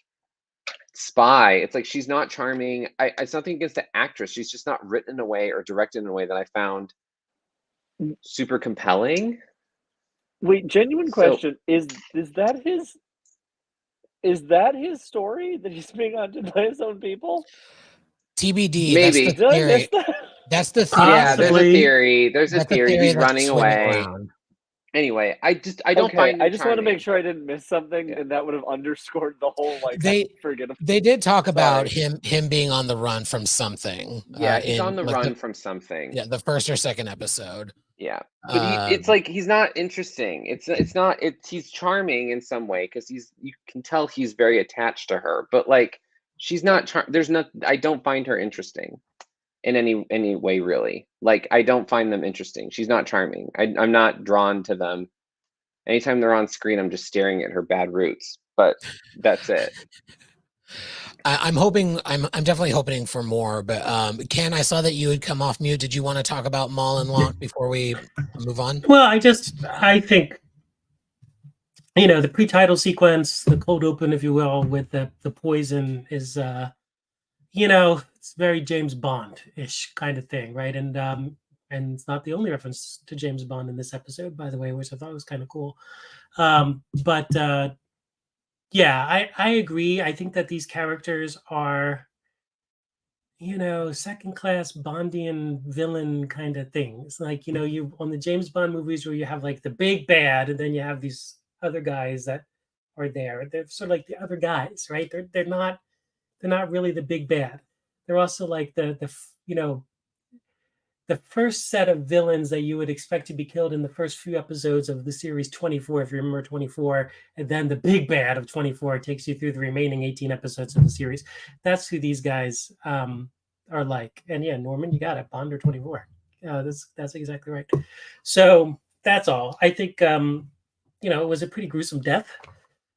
spy. It's like she's not charming. It's nothing against the actress. She's just not written in a way or directed in a way that I found super compelling. Wait, genuine So- question: is that his story that he's being hunted by his own people? TBD. Maybe. That's Did the I theory. miss that? That's the theory. Yeah, there's a Possibly. theory. There's a That's the theory. He's that's running swimming away. around. Anyway, I don't Okay, find. I just want to make charming. sure I didn't miss something, Yeah. and that would have underscored the whole like. They- forget. They did talk about Sorry. him being on the run from something. Yeah, he's on the like run from something. Yeah, the first or second episode. Yeah, but it's like he's not interesting. It's not. He's charming in some way because you can tell he's very attached to her. But like she's not. There's not. I don't find her interesting in any way really. Like I don't find them interesting. She's not charming. I'm not drawn to them. Anytime they're on screen, I'm just staring at her bad roots. But that's it. I'm hoping. I'm definitely hoping for more. But Ken, I saw that you had come off mute. Did you want to talk about Maul and Locke before we move on? Well, I think, the pre-title sequence, the cold open, if you will, with the poison is, it's very James Bond-ish kind of thing, right? And it's not the only reference to James Bond in this episode, by the way, which I thought was kind of cool. Yeah, I agree. I think that these characters are, second-class Bondian villain kind of things. Like, you on the James Bond movies where you have like the big bad, and then you have these other guys that are there. They're sort of like the other guys, right? They're not really the big bad. They're also like the first set of villains that you would expect to be killed in the first few episodes of the series 24, if you remember 24, and then the big bad of 24 takes you through the remaining 18 episodes of the series. That's who these guys are like. And yeah, Norman, you got it. Bond or 24. That's exactly right. So that's all. I think it was a pretty gruesome death.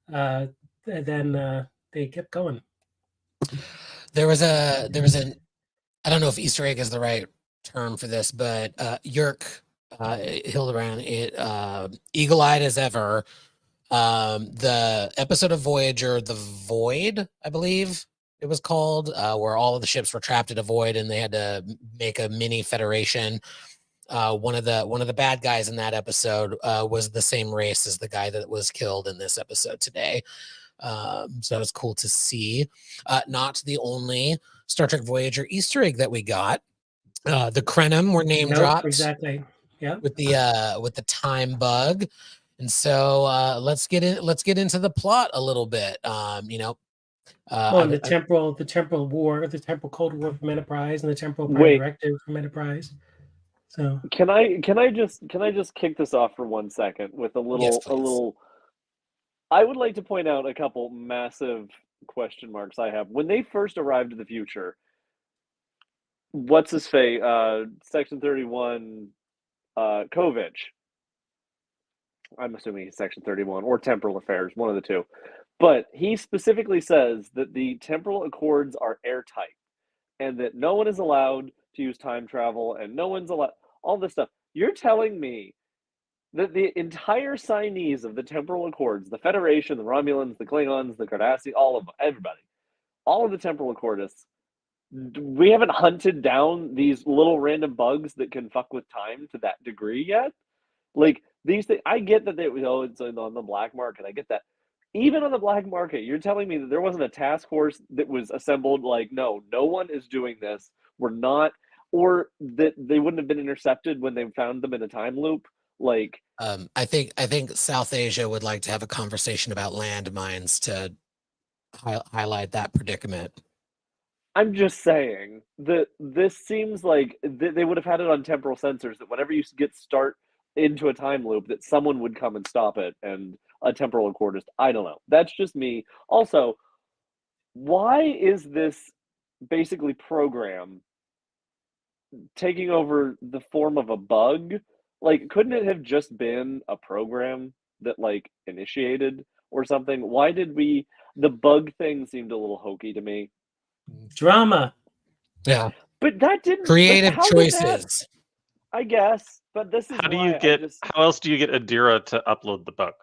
Then they kept going. There was an I don't know if Easter egg is the right term for this, but Yerk Hildebrand, eagle-eyed as ever. The episode of Voyager, The Void, I believe it was called, where all of the ships were trapped at a void and they had to make a mini federation. One of the bad guys in that episode was the same race as the guy that was killed in this episode today. So that was cool to see. Not the only Star Trek Voyager Easter egg that we got. The Krenim were name dropped exactly. Yeah, with the time bug, and so let's get into the plot a little bit. The temporal war, the temporal Cold War from Enterprise, and the temporal Prime Directive from Enterprise. So can I just kick this off for 1 second with a little. I would like to point out a couple massive question marks I have. When they first arrived in the future, what's his face? Section 31, Kovich. I'm assuming he's Section 31 or Temporal Affairs, one of the two. But he specifically says that the temporal accords are airtight and that no one is allowed to use time travel and no one's allowed all this stuff. You're telling me that the entire signees of the temporal accords, the Federation, the Romulans, the Klingons, the Cardassians, everybody, all of the temporal accordists, we haven't hunted down these little random bugs that can fuck with time to that degree yet. Like these things, I get that it's on the black market. I get that. Even on the black market, you're telling me that there wasn't a task force that was assembled. Like, no one is doing this. We're not, or that they wouldn't have been intercepted when they found them in a time loop. Like, I think South Asia would like to have a conversation about landmines to highlight that predicament. I'm just saying that this seems like they would have had it on temporal sensors that whenever you start into a time loop, that someone would come and stop it, and a temporal accordist. I don't know. That's just me. Also, why is this basically program taking over the form of a bug? Like, couldn't it have just been a program that like initiated or something? Why did the bug thing seemed a little hokey to me. Drama. Yeah. But that didn't. Creative how did that? choices. I guess, but this is How do why you get? I just. How else do you get Adira to upload the book?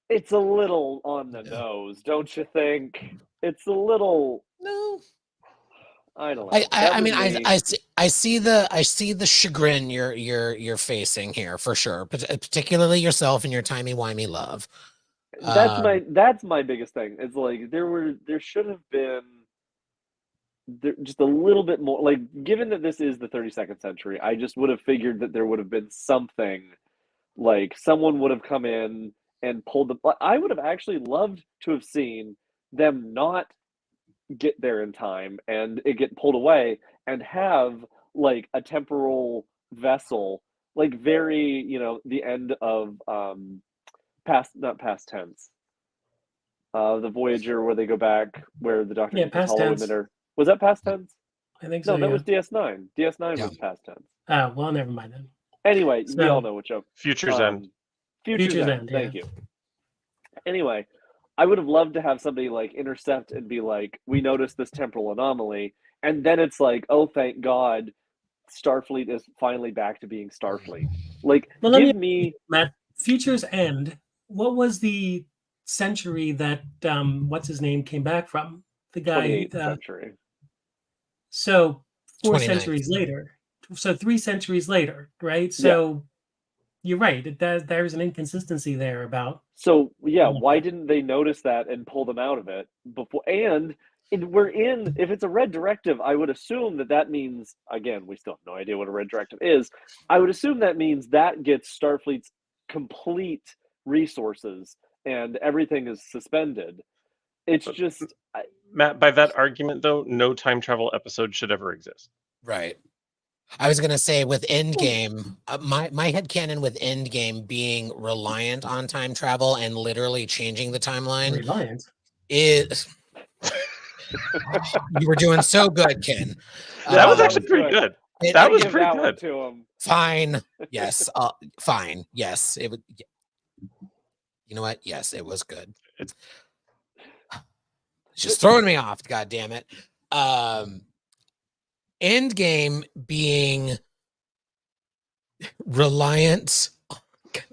It's a little on the nose, don't you think? It's a little. No. I don't know. I mean, I see the chagrin you're facing here for sure, particularly yourself and your timey-wimey love. That's my biggest thing. It's like there should have been just a little bit more. Like, given that this is the 32nd century, I just would have figured that there would have been something, like someone would have come in and pulled the. I would have actually loved to have seen them not get there in time and it get pulled away and have like a temporal vessel, like very, the end of not past tense, the Voyager, where they go back, where the Doctor gets his past hollow tense. emitter. Was that past tense? I think No, so. that Yeah. was DS9. DS9 was past tense. Oh, well, never mind then. Anyway, we So- all know which. Future's End. Future's End. Thank you. Anyway, I would have loved to have somebody like intercept and be like, "We noticed this temporal anomaly," and then it's like, "Oh, thank God, Starfleet is finally back to being Starfleet." Like, Well, let give me- me Matt, Future's End. What was the century that what's his name came back from? The guy. 28th century. So 4 29th. centuries later. So 3 centuries later, right? So you're right. There's an inconsistency there about. So yeah, why didn't they notice that and pull them out of it before? And if it's a red directive, I would assume that means, again, we still have no idea what a red directive is. I would assume that means that gets Starfleet's complete resources and everything is suspended. It's just Matt, by that argument though, no time travel episode should ever exist. Right. I was gonna say with Endgame, my headcanon with Endgame being reliant on time travel and literally changing the timeline. Reliant is. You were doing so good, Ken. That was actually pretty good. That was pretty good. To him. Fine. Yes. Fine. Yes. It would. You know what? Yes, it was good. It's just throwing me off. God damn it. Endgame being reliant.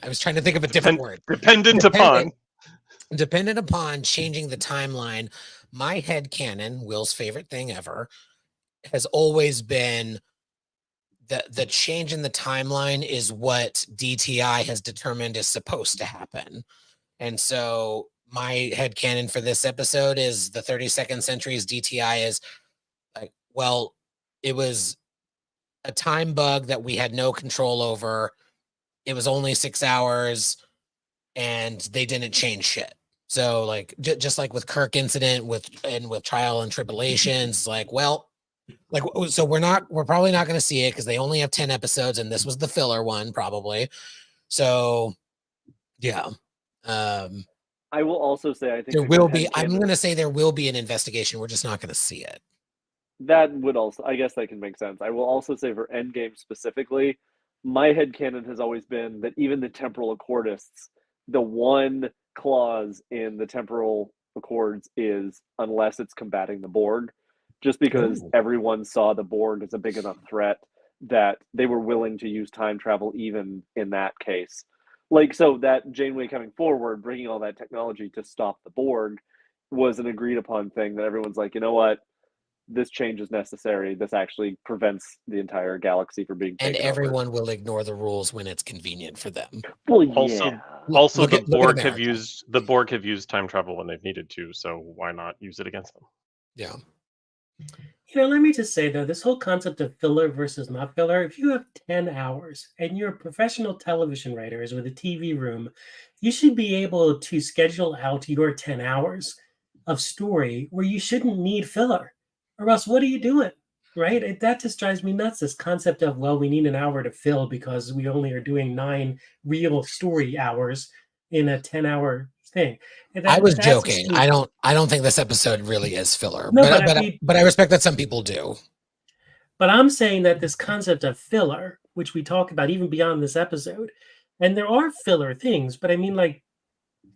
I was trying to think of a different word. Dependent upon changing the timeline. My headcanon, Will's favorite thing ever, has always been the change in the timeline is what DTI has determined is supposed to happen. And so my headcanon for this episode is the 32nd century's DTI is like, well, it was a time bug that we had no control over. It was only 6 hours and they didn't change shit. So like, just like with Kirk incident with Trial and Tribulations, like, well, like, so we're probably not going to see it because they only have 10 episodes and this was the filler one probably. So yeah. I will also say, I think there will be, I'm going to say there will be an investigation. We're just not going to see it. That would also, I guess that can make sense. I will also say for Endgame specifically, my headcanon has always been that even the temporal accordists, the one clause in the temporal accords is unless it's combating the Borg, just because everyone saw the Borg as a big enough threat that they were willing to use time travel even in that case. Like, so that Janeway coming forward, bringing all that technology to stop the Borg was an agreed upon thing that everyone's like, you know what? This change is necessary. This actually prevents the entire galaxy from being taken and everyone over. will ignore the rules when it's convenient for them. Well, yeah. Also, the Borg have used time travel when they've needed to, so why not use it against them? Yeah. Let me just say though, this whole concept of filler versus not filler, if you have 10 hours and you're a professional television writer with a TV room, you should be able to schedule out your 10 hours of story where you shouldn't need filler, or else what are you doing? Right? That just drives me nuts. This concept of, well, we need an hour to fill because we only are doing 9 real story hours in a 10-hour thing. And I was that's joking. just, I don't think this episode really is filler, no, but I respect that some people do. But I'm saying that this concept of filler, which we talk about even beyond this episode, and there are filler things, but I mean, like,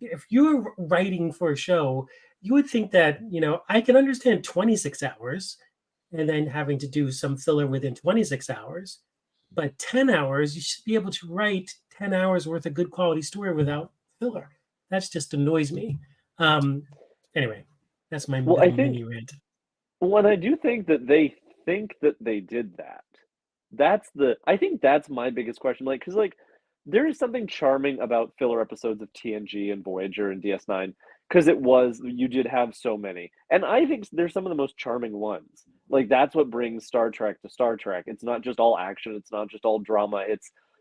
if you're writing for a show, you would think that, I can understand 26 hours and then having to do some filler within 26 hours. But 10 hours, you should be able to write 10 hours worth of good quality story without filler. That just annoys me. Anyway, that's my Well, little mini rant. Well, and I do think that they think that they did that. I think that's my biggest question. Like, because like there is something charming about filler episodes of TNG and Voyager and DS9 because you did have so many, and I think they're some of the most charming ones. Like that's what brings Star Trek to Star Trek. It's not just all action. It's not just all drama.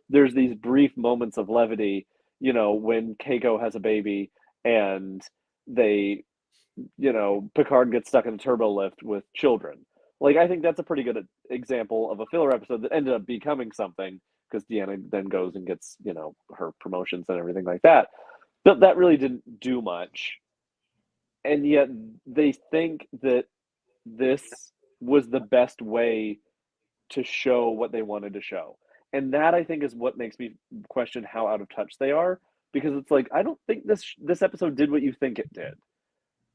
There's these brief moments of levity. When Keiko has a baby and they Picard gets stuck in a turbo lift with children. Like, I think that's a pretty good example of a filler episode that ended up becoming something because Deanna then goes and gets, her promotions and everything like that. But that really didn't do much. And yet they think that this was the best way to show what they wanted to show. And that I think is what makes me question how out of touch they are because it's like I don't think this episode did what you think it did.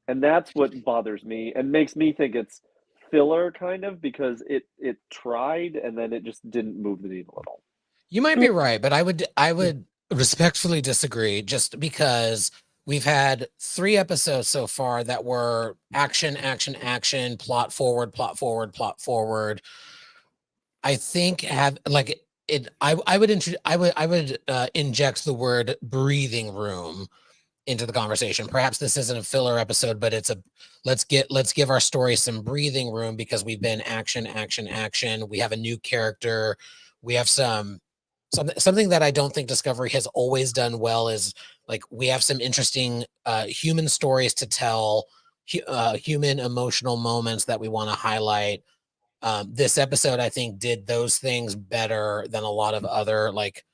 And that's what bothers me and makes me think it's filler kind of because it tried and then it just didn't move the needle at all. You might be right, but I would respectfully disagree just because we've had 3 episodes so far that were action, plot forward, plot forward, plot forward. I think I would inject the word breathing room into the conversation. Perhaps this isn't a filler episode, but it's let's give our story some breathing room because we've been action. We have a new character. We have something that I don't think Discovery has always done well is like we have some interesting human stories to tell, human emotional moments that we want to highlight. This episode, I think, did those things better than a lot of other like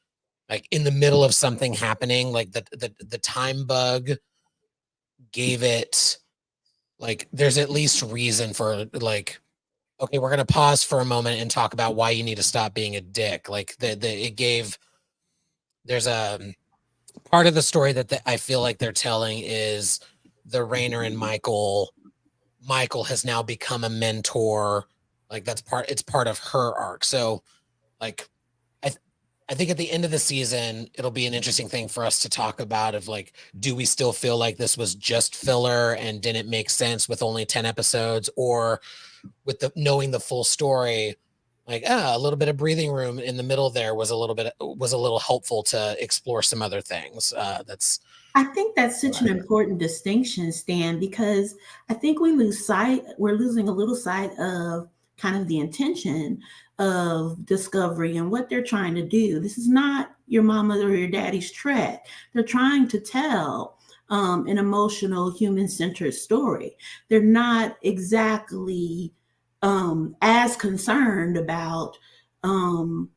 in the middle of something happening, like the time bug gave it like there's at least reason for like, okay, we're gonna pause for a moment and talk about why you need to stop being a dick. Like there's a part of the story that I feel like they're telling is the Rayner and Michael has now become a mentor. Like it's part of her arc. So like I think at the end of the season, it'll be an interesting thing for us to talk about of like, do we still feel like this was just filler and didn't make sense with only 10 episodes, or with knowing the full story, like a little bit of breathing room in the middle there was a little helpful to explore some other things. I think that's such an important distinction, Stan, because I think we're losing a little sight of kind of the intention of Discovery and what they're trying to do. This is not your mama or your daddy's Trek. They're trying to tell an emotional, human-centered story. They're not exactly as concerned about the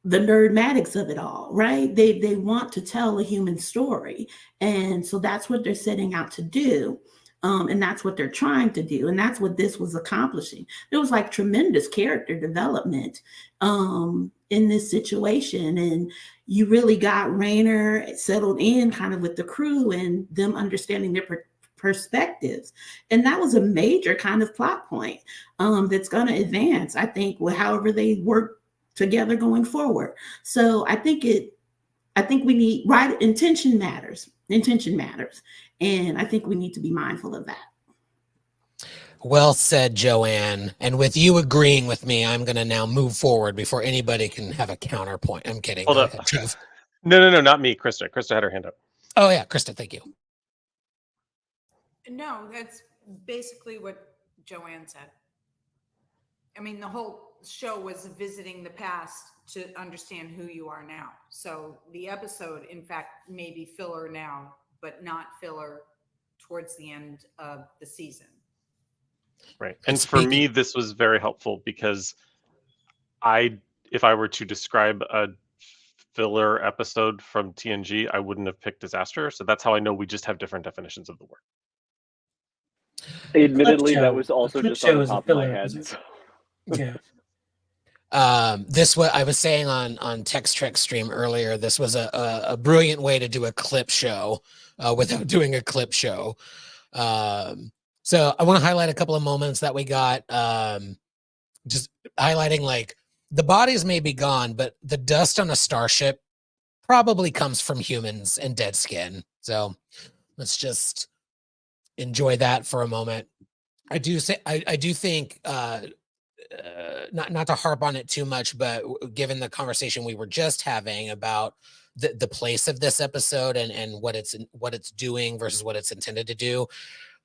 nerdmatics of it all, right? They want to tell a human story. And so that's what they're setting out to do. And that's what they're trying to do. And that's what this was accomplishing. There was like tremendous character development in this situation. And you really got Rayner settled in kind of with the crew and them understanding their perspectives. And that was a major kind of plot point that's going to advance, I think, however they work together going forward. So I think we need right intention matters. And I think we need to be mindful of that. Well said, Joanne. And with you agreeing with me, I'm going to now move forward before anybody can have a counterpoint. I'm kidding. Hold Go up. ahead, Trev. No, not me. Krista had her hand up. Oh yeah, Krista, thank you. No, that's basically what Joanne said. I mean, the whole show was visiting the past to understand who you are now. So the episode, in fact, may be filler now, but not filler towards the end of the season. Right. And for me, this was very helpful because if I were to describe a filler episode from TNG, I wouldn't have picked disaster. So that's how I know we just have different definitions of the word. Admittedly, that was also just on the top of my head. So. Yeah. I was saying on Text Trek stream earlier, this was a brilliant way to do a clip show without doing a clip show. So I want to highlight a couple of moments that we got. Just highlighting, like, the bodies may be gone, but the dust on a starship probably comes from humans and dead skin. So let's just enjoy that for a moment. I do think not to harp on it too much, but given the conversation we were just having about the place of this episode and what it's doing versus what it's intended to do,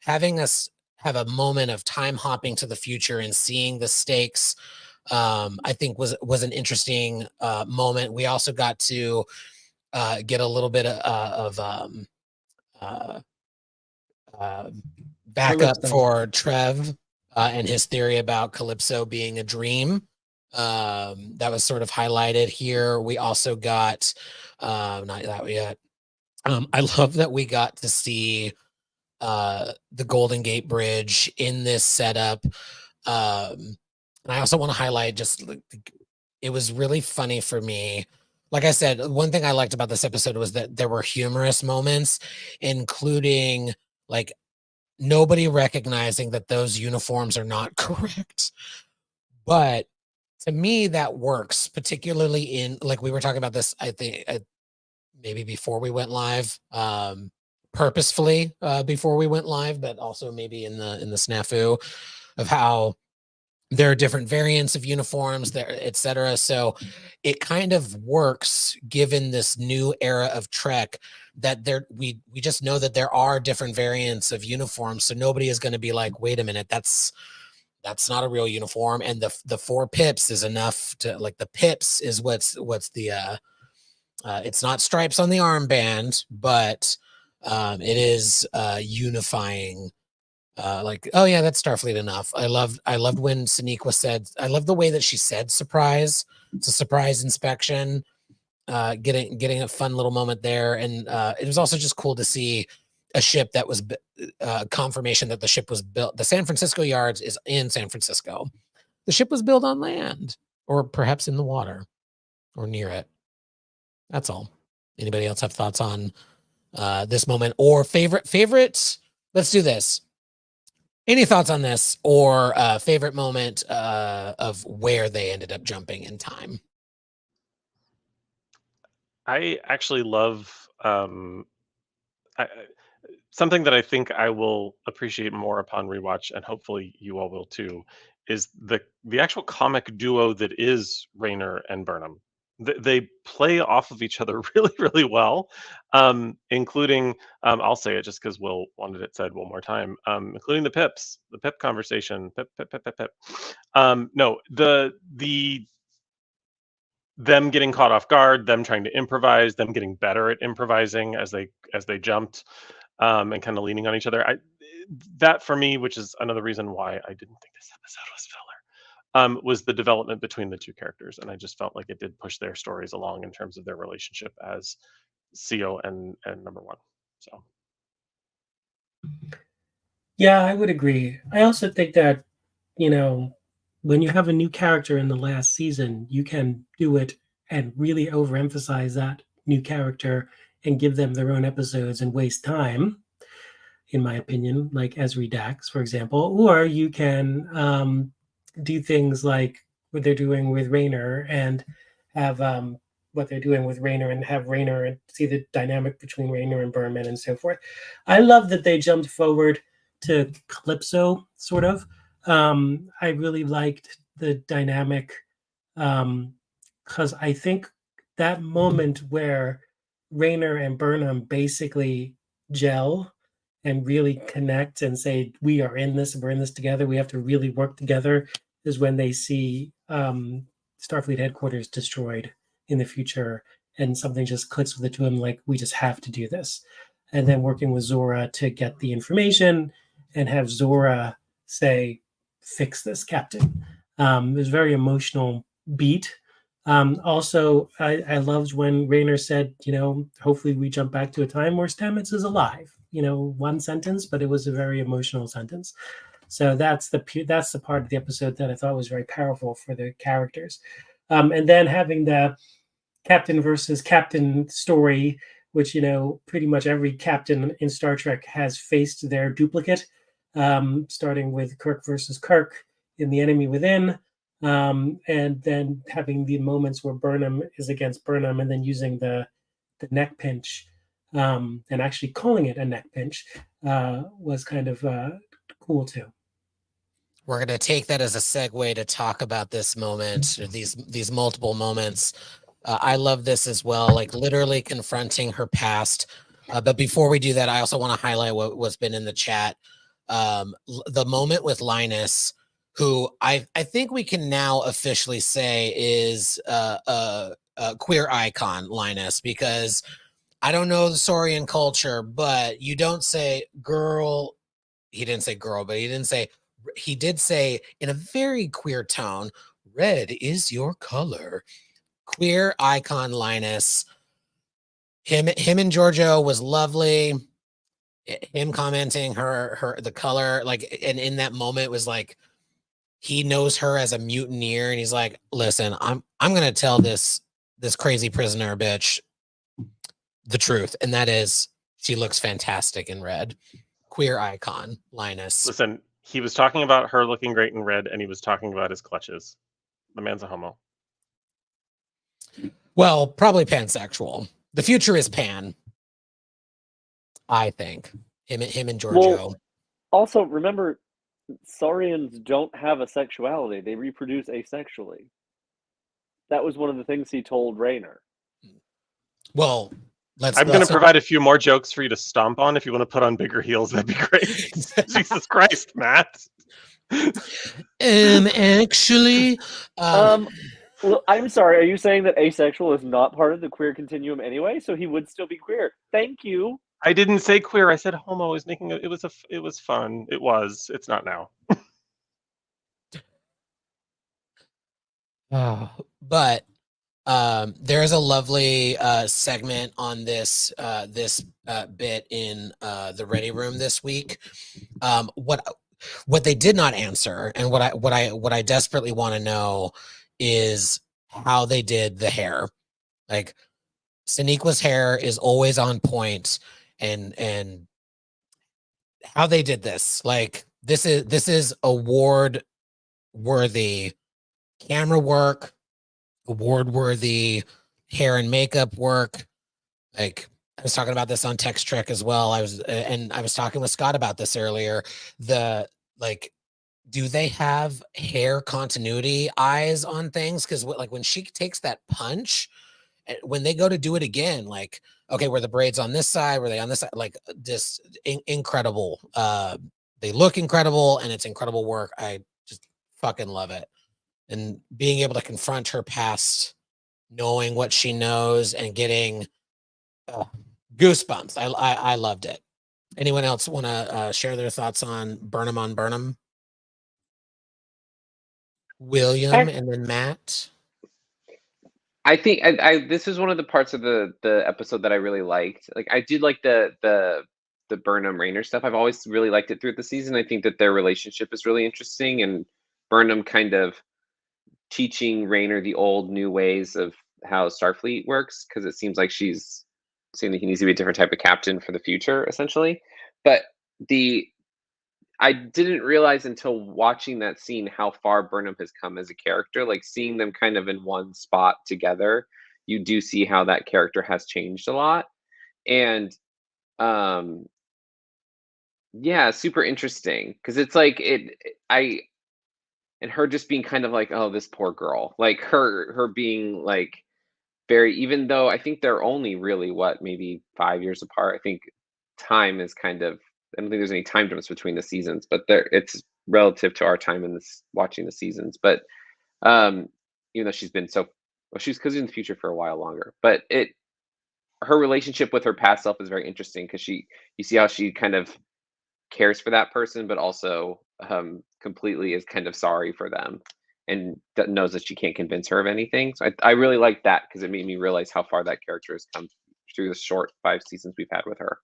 having us have a moment of time hopping to the future and seeing the stakes, I think was an interesting moment. We also got to get a little bit of backup for Trev and his theory about Calypso being a dream. That was sort of highlighted here. We also got not that yet. I love that we got to see the Golden Gate Bridge in this setup. And I also want to highlight just it was really funny for me. Like I said, one thing I liked about this episode was that there were humorous moments, including like nobody recognizing that those uniforms are not correct. But to me, that works, particularly in, like, we were talking about this, I think, maybe before we went live, purposefully before we went live, but also maybe in the snafu of how there are different variants of uniforms there, etc. So it kind of works given this new era of Trek that we just know that there are different variants of uniforms. So nobody is going to be like, wait a minute, that's not a real uniform. And the 4 pips is enough to, like, the pips is what's the it's not stripes on the armband, but it is unifying. Like, oh yeah, that's Starfleet enough. I loved when Sonequa said, I love the way that she said surprise. It's a surprise inspection. Getting a fun little moment there. And it was also just cool to see a ship that was confirmation that the ship was built. The San Francisco yards is in San Francisco. The ship was built on land, or perhaps in the water or near it. That's all. Anybody else have thoughts on this moment or favorites? Let's do this. Any thoughts on this or favorite moment of where they ended up jumping in time? I actually love something that I think I will appreciate more upon rewatch, and hopefully you all will too, is the actual comic duo that is Rayner and Burnham. They play off of each other really, really well, including, I'll say it just because Will wanted it said one more time, including the Pip conversation. Pip. No, them getting caught off guard, them trying to improvise, them getting better at improvising as they jumped, and kind of leaning on each other. That for me, which is another reason why I didn't think this episode was filler, was the development between the two characters, and I just felt like it did push their stories along in terms of their relationship as CO and number 1. So yeah, I would agree. I also think that, when you have a new character in the last season, you can do it and really overemphasize that new character and give them their own episodes and waste time, in my opinion, like Ezri Dax, for example. Or you can do things like what they're doing with Rayner and have what they're doing with Rayner and have Rayner and see the dynamic between Rayner and Berman and so forth. I love that they jumped forward to Calypso, sort of. I really liked the dynamic because I think that moment where Rayner and Burnham basically gel and really connect and say, we are in this, we're in this together, we have to really work together, is when they see Starfleet headquarters destroyed in the future and something just clicks with the two of them, like, we just have to do this. and then working with Zora to get the information and have Zora say, "Fix this, Captain." It was a very emotional beat. Also, I loved when Rayner said, hopefully we jump back to a time where Stamets is alive. One sentence, but it was a very emotional sentence. So that's the part of the episode that I thought was very powerful for the characters. And then having the captain versus captain story, which pretty much every captain in Star Trek has faced their duplicate, starting with Kirk versus Kirk in The Enemy Within, and then having the moments where Burnham is against Burnham, and then using the neck pinch, and actually calling it a neck pinch, was kind of cool too. We're going to take that as a segue to talk about this moment, or these multiple moments. I love this as well, like literally confronting her past. But before we do that, I also want to highlight what's been in the chat. The moment with Linus, who I think we can now officially say is a queer icon, Linus, because I don't know the Saurian culture, but you don't say girl. He didn't say girl, but he did say in a very queer tone, red is your color. Queer icon Linus. Him and Giorgio was lovely. Him commenting the color, like, and in that moment was like, he knows her as a mutineer, and he's like, listen, I'm gonna tell this crazy prisoner bitch the truth, and that is she looks fantastic in red. Queer icon Linus. Listen, he was talking about her looking great in red, and he was talking about his clutches. The man's a homo. Well, probably pansexual. The future is pan, I think. Him and Giorgio. Well, also, remember, Saurians don't have a sexuality. They reproduce asexually. That was one of the things he told Rayner. Well, I'm going to provide a few more jokes for you to stomp on. If you want to put on bigger heels, that'd be great. Jesus Christ, Matt. Actually, well, I'm sorry. Are you saying that asexual is not part of the queer continuum anyway? So he would still be queer. Thank you. I didn't say queer. I said homo. I was making it was fun. It was. It's not now. But there's a lovely segment on this bit in the Ready Room this week. What they did not answer, and what I desperately want to know is how they did the hair. Like, Sonequa's hair is always on point, and how they did this. Like, this is award worthy camera work, award worthy hair and makeup work. Like, I was talking about this on Text Trek as well. I was talking with Scott about this earlier. Do they have hair continuity eyes on things? Because like when she takes that punch, when they go to do it again, like, okay, were the braids on this side? Were they on this side? Like, just incredible. They look incredible, and it's incredible work. I just fucking love it. And being able to confront her past, knowing what she knows, and getting goosebumps. I loved it. Anyone else want to share their thoughts on Burnham? William, and then Matt. I think this is one of the parts of the episode that I really liked. Like, I did like the Burnham Rayner stuff. I've always really liked it throughout the season. I think that their relationship is really interesting, and Burnham kind of teaching Rayner the old new ways of how Starfleet works, because it seems like she's saying that he needs to be a different type of captain for the future, essentially. But I didn't realize until watching that scene how far Burnham has come as a character. Like, seeing them kind of in one spot together, you do see how that character has changed a lot. And yeah, super interesting, because it's like and her just being kind of like, oh, this poor girl. Like, her being like very, even though I think they're only really maybe 5 years apart. I think time is kind of, I don't think there's any time difference between the seasons, but it's relative to our time in this watching the seasons. But even though she's been because in the future for a while longer. But her relationship with her past self is very interesting because you see how she kind of cares for that person, but also completely is kind of sorry for them and knows that she can't convince her of anything. So I really like that because it made me realize how far that character has come through the short 5 seasons we've had with her.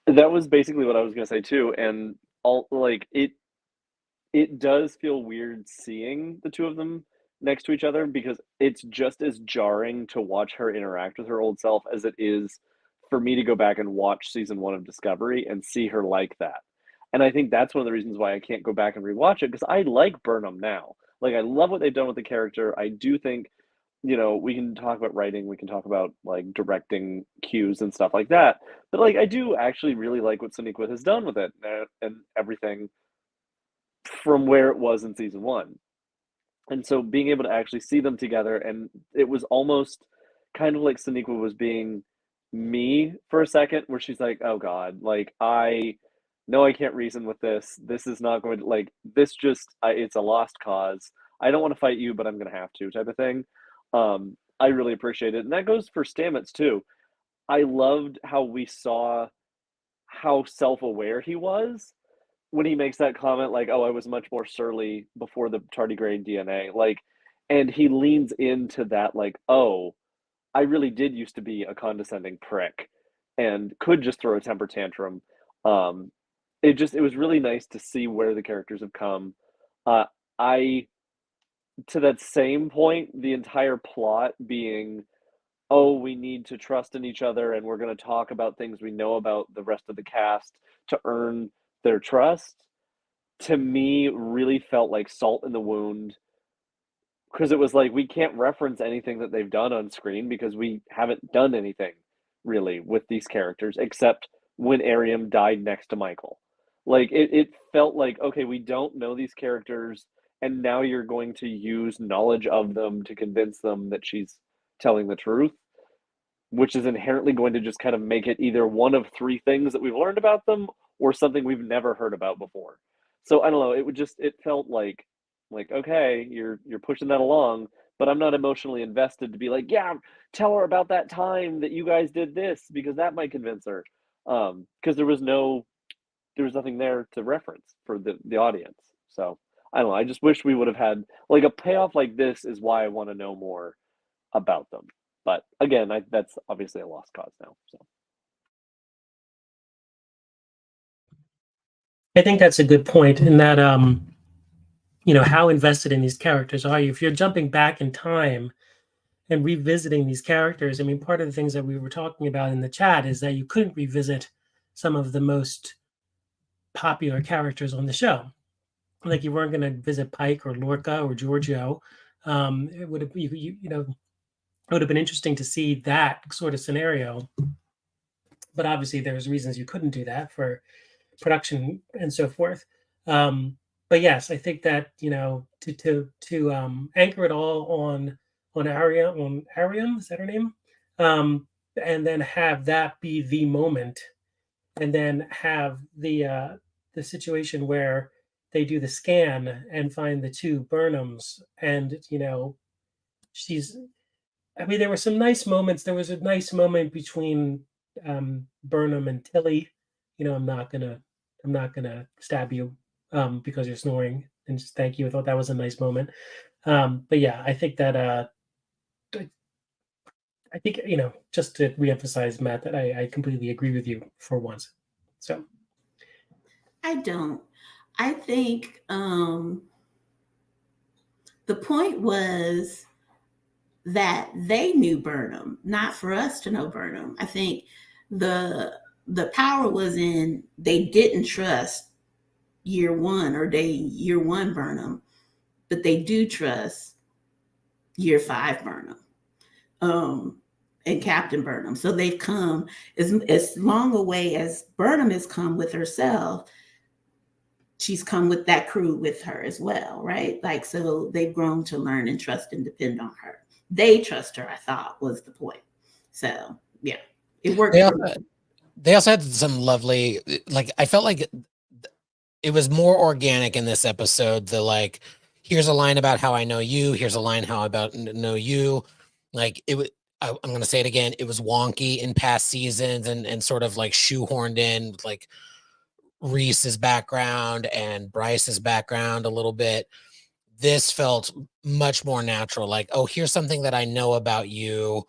That was basically what I was gonna say too, and all like it does feel weird seeing the two of them next to each other because it's just as jarring to watch her interact with her old self as it is for me to go back and watch season 1 of Discovery and see her like that. And I think that's one of the reasons why I can't go back and rewatch it because I like Burnham now. Like I love what they've done with the character. I do think, we can talk about writing, we can talk about like directing cues and stuff like that. But like I do actually really like what Sonequa has done with it and everything from where it was in season 1. And so being able to actually see them together, and it was almost kind of like Sonequa was being me for a second, where she's like, "Oh God, like I know I can't reason with this. This is not going to like this. It's a lost cause. I don't want to fight you, but I'm going to have to," type of thing. I really appreciate it, and that goes for Stamets too. I loved how we saw how self-aware he was when he makes that comment, like, "Oh, I was much more surly before the tardigrade DNA," like, and he leans into that, like, "Oh, I really did used to be a condescending prick and could just throw a temper tantrum." Um, it was really nice to see where the characters have come. I To that same point, the entire plot being, "Oh, we need to trust in each other and we're going to talk about things we know about the rest of the cast to earn their trust," to me really felt like salt in the wound because it was like we can't reference anything that they've done on screen because we haven't done anything really with these characters except when Ariam died next to Michael. Like it felt like, okay, we don't know these characters and now you're going to use knowledge of them to convince them that she's telling the truth, which is inherently going to just kind of make it either one of 3 things that we've learned about them or something we've never heard about before. So I don't know, it felt like okay, you're pushing that along, but I'm not emotionally invested to be like, "Yeah, tell her about that time that you guys did this because that might convince her." Because there was nothing there to reference for the audience. So I don't know. I just wish we would have had like a payoff like this is why I want to know more about them. But again, that's obviously a lost cause now. So I think that's a good point in that, how invested in these characters are you? If you're jumping back in time and revisiting these characters, I mean, part of the things that we were talking about in the chat is that you couldn't revisit some of the most popular characters on the show. Like you weren't going to visit Pike or Lorca or Giorgio. It would have, it would have been interesting to see that sort of scenario. But obviously, there's reasons you couldn't do that for production and so forth. But yes, I think that to anchor it all on Ariam, is that her name? And then have that be the moment, and then have the situation where they do the scan and find the 2 Burnhams, and she's. I mean, there were some nice moments. There was a nice moment between Burnham and Tilly. I'm not gonna stab you because you're snoring, and just thank you. I thought that was a nice moment. But yeah, I think that I think just to reemphasize, Matt, that I completely agree with you for once. So I don't. I think the point was that they knew Burnham, not for us to know Burnham. I think the power was in they didn't trust year 1 or year 1 Burnham, but they do trust year 5 Burnham and Captain Burnham. So they've come as long a way as Burnham has come with herself. She's come with that crew with her as well, right? Like, so they've grown to learn and trust and depend on her. They trust her, I thought, was the point. So yeah, it worked. They also had some lovely, like, I felt like it was more organic in this episode. here's a line about how I know you. Here's a line how I about know you. Like it was. I'm going to say it again. It was wonky in past seasons and sort of like shoehorned in with like Reese's background and Bryce's background a little bit. This felt much more natural. Like, oh, here's something that I know about you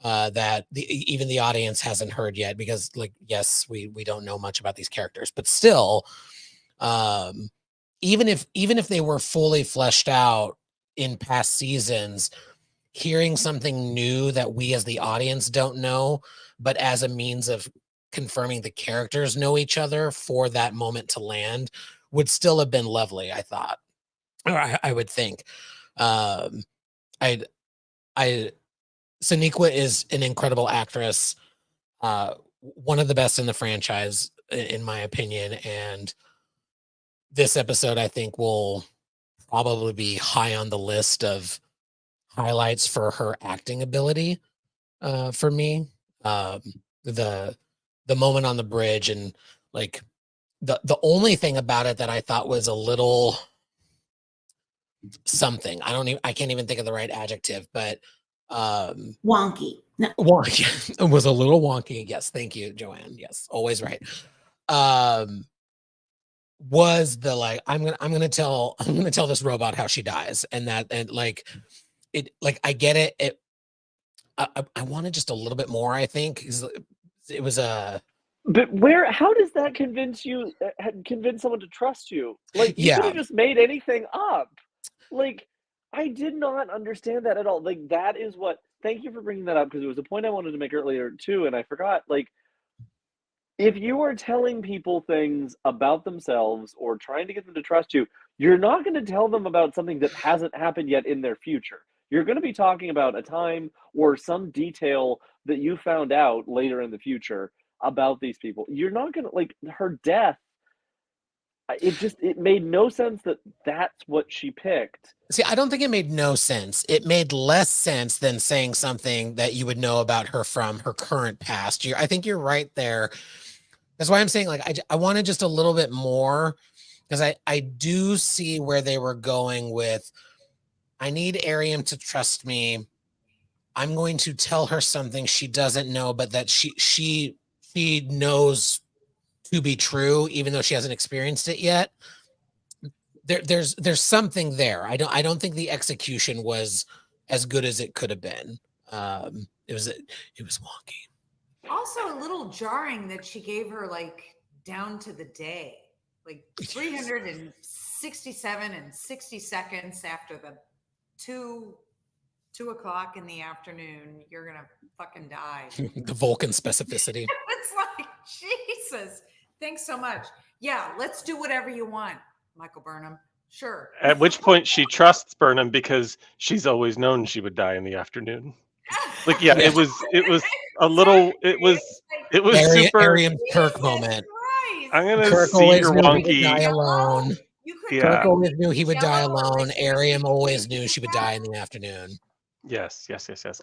that even the audience hasn't heard yet, because like, yes, we don't know much about these characters, but still, even if they were fully fleshed out in past seasons, hearing something new that we as the audience don't know, but as a means of confirming the characters know each other for that moment to land, would still have been lovely, I thought, or I would think. I Sonequa is an incredible actress, one of the best in the franchise, in my opinion, and this episode I think will probably be high on the list of highlights for her acting ability. For me, the moment on the bridge, and like the only thing about it that I thought was a little something, I can't even think of the right adjective, but Wonky. No. wonky. It was a little wonky. Yes, thank you, Joanne. Yes, always right. Was the like I'm gonna tell this robot how she dies, and like it, like I get it. I wanted just a little bit more, I think. It was a But how does that convince someone to trust you? Like, you could yeah. have just made anything up. Like, I did not understand that at all. Like, that is what, thank you for bringing that up, because it was a point I wanted to make earlier too, and I forgot. Like, if you are telling people things about themselves or trying to get them to trust you, you're not going to tell them about something that hasn't happened yet in their future. You're going to be talking about a time or some detail that you found out later in the future about these people. You're not going to, like, her death. It made no sense that that's what she picked. See, I don't think it made no sense. It made less sense than saying something that you would know about her from her current past. I think you're right there. That's why I'm saying, like, I wanted just a little bit more, because I do see where they were going with, I need Ariam to trust me. I'm going to tell her something she doesn't know, but that she knows to be true, even though she hasn't experienced it yet. There's something there. I don't think the execution was as good as it could have been. It was wonky. Also a little jarring that she gave her like down to the day, like 367 and 60 seconds after the 2 o'clock in the afternoon, you're gonna fucking die. The Vulcan specificity. It's like, Jesus, thanks so much. Yeah, let's do whatever you want, Michael Burnham. Sure. At which point she trusts Burnham because she's always known she would die in the afternoon. Like, yeah, it was a little, it was super Ariam Kirk moment. I'm gonna Kirk see your wonky. wonky. Die alone. Yeah. Kirk always knew he would die alone. Ariam always knew she would die in the afternoon. Yes.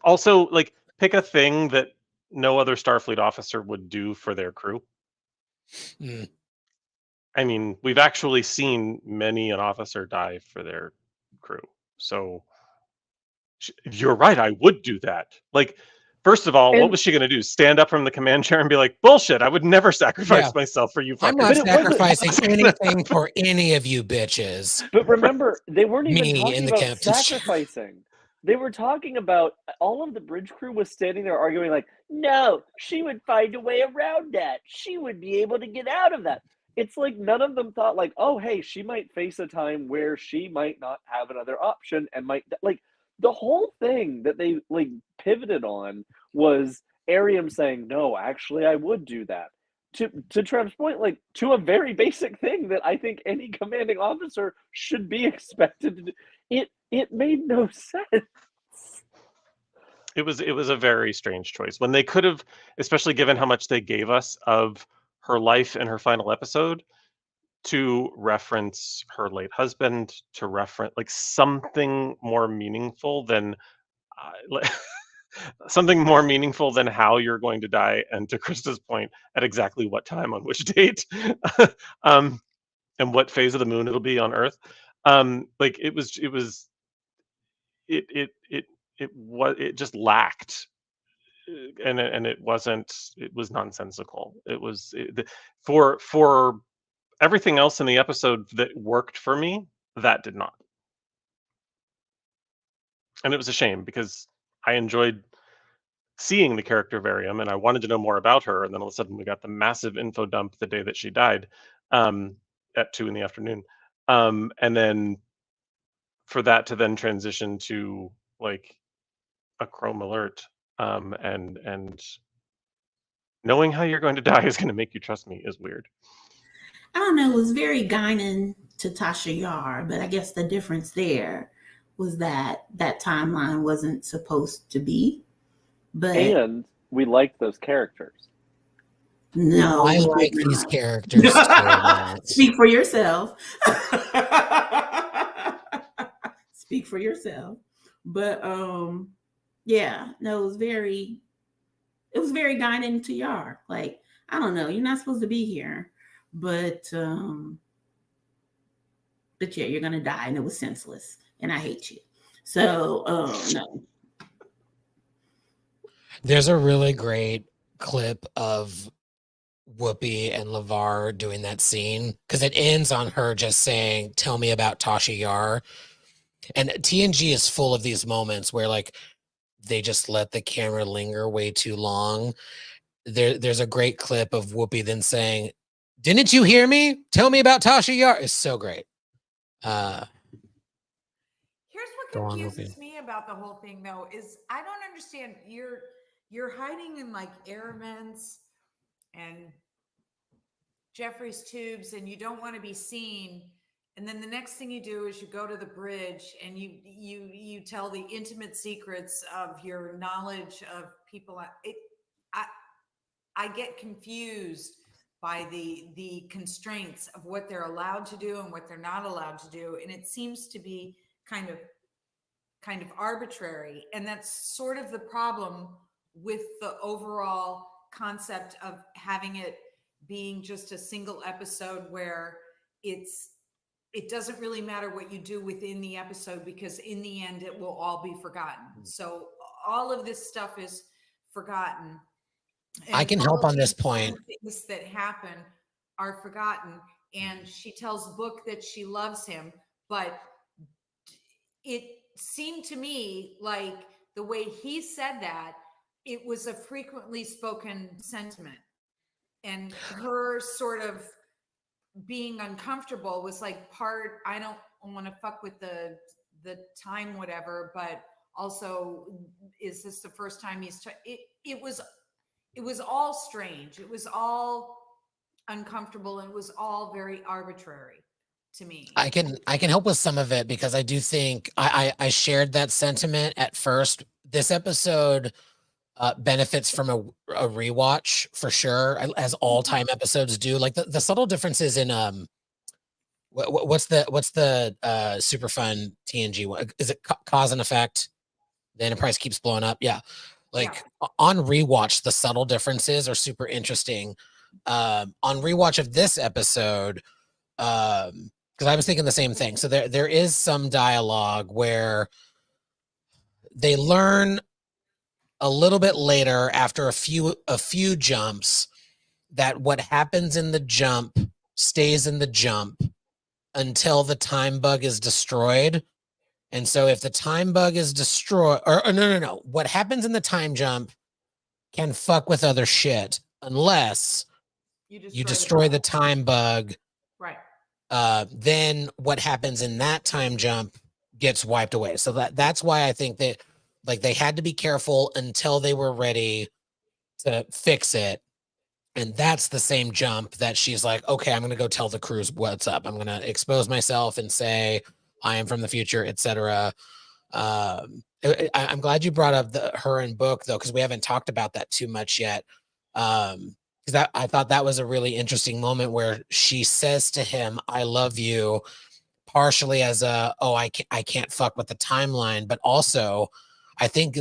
Also, like, pick a thing that no other Starfleet officer would do for their crew. Mm. I mean, we've actually seen many an officer die for their crew. So you're right, I would do that. Like, first of all, what was she going to do? Stand up from the command chair and be like, bullshit, I would never sacrifice myself for you fuckers. I'm not sacrificing anything for any of you bitches. But remember, they weren't even talking about captain's sacrificing. They were talking about, all of the bridge crew was standing there arguing like, no, she would find a way around that. She would be able to get out of that. It's like none of them thought like, oh, hey, she might face a time where she might not have another option and might, like, the whole thing that they like pivoted on was Ariam saying, no, actually, I would do that. To Trev's point, like, to a very basic thing that I think any commanding officer should be expected to do. It made no sense. It was a very strange choice when they could have, especially given how much they gave us of her life in her final episode, to reference her late husband, to reference like something more meaningful than something more meaningful than how you're going to die, and to Krista's point, at exactly what time, on which date, and what phase of the moon it'll be on Earth. Like it just lacked, and it was nonsensical. For everything else in the episode that worked for me, that did not. And it was a shame because I enjoyed seeing the character Varium and I wanted to know more about her. And then all of a sudden we got the massive info dump the day that she died, at 2 p.m. And then for that to then transition to like a chrome alert, and knowing how you're going to die is going to make you trust me is weird. I don't know. It was very Guinan to Tasha Yar, but I guess the difference there was that timeline wasn't supposed to be. But And we liked those characters. No, I like these characters too. Speak for yourself. Speak for yourself. But yeah, no, it was very Guinan to Yar. Like, I don't know, you're not supposed to be here, but yeah, you're gonna die, and it was senseless, and I hate you. So no. There's a really great clip of Whoopi and LeVar doing that scene because it ends on her just saying, "Tell me about Tasha Yar." And TNG is full of these moments where like they just let the camera linger way too long. There's a great clip of Whoopi then saying, "Didn't you hear me? Tell me about Tasha Yar." It's so great. Here's what confuses me about the whole thing, though, is I don't understand. You're hiding in like air vents and Jeffrey's tubes, and you don't want to be seen. And then the next thing you do is you go to the bridge and you tell the intimate secrets of your knowledge of people. I get confused by the constraints of what they're allowed to do and what they're not allowed to do, and it seems to be kind of arbitrary. And that's sort of the problem with the overall concept of having it being just a single episode where it doesn't really matter what you do within the episode, because in the end it will all be forgotten. So all of this stuff is forgotten. And I can help on this point. Things that happen are forgotten, and she tells Book that she loves him, but it seemed to me like the way he said that, it was a frequently spoken sentiment, and her sort of being uncomfortable was like part, I don't want to fuck with the time, whatever, but also, is this the first time he's it was all strange. It was all uncomfortable, and it was all very arbitrary to me. I can help with some of it because I do think I shared that sentiment at first. This episode benefits from a rewatch for sure, as all time episodes do. Like the subtle differences in what's the super fun TNG one? Is it Cause and Effect? The Enterprise keeps blowing up. Yeah. Like on rewatch, the subtle differences are super interesting. On rewatch of this episode, because I was thinking the same thing. So there is some dialogue where they learn a little bit later, after a few jumps, that what happens in the jump stays in the jump until the time bug is destroyed. And so if the time bug is destroyed, or no, what happens in the time jump can fuck with other shit unless you destroy the time bug. Right. Then what happens in that time jump gets wiped away. So that's why I think that like they had to be careful until they were ready to fix it. And that's the same jump that she's like, okay, I'm going to go tell the crews what's up. I'm going to expose myself and say I am from the future, etc. I'm glad you brought up her and Book, though, because we haven't talked about that too much yet. Because I thought that was a really interesting moment where she says to him, I love you, partially as I can't fuck with the timeline, but also I think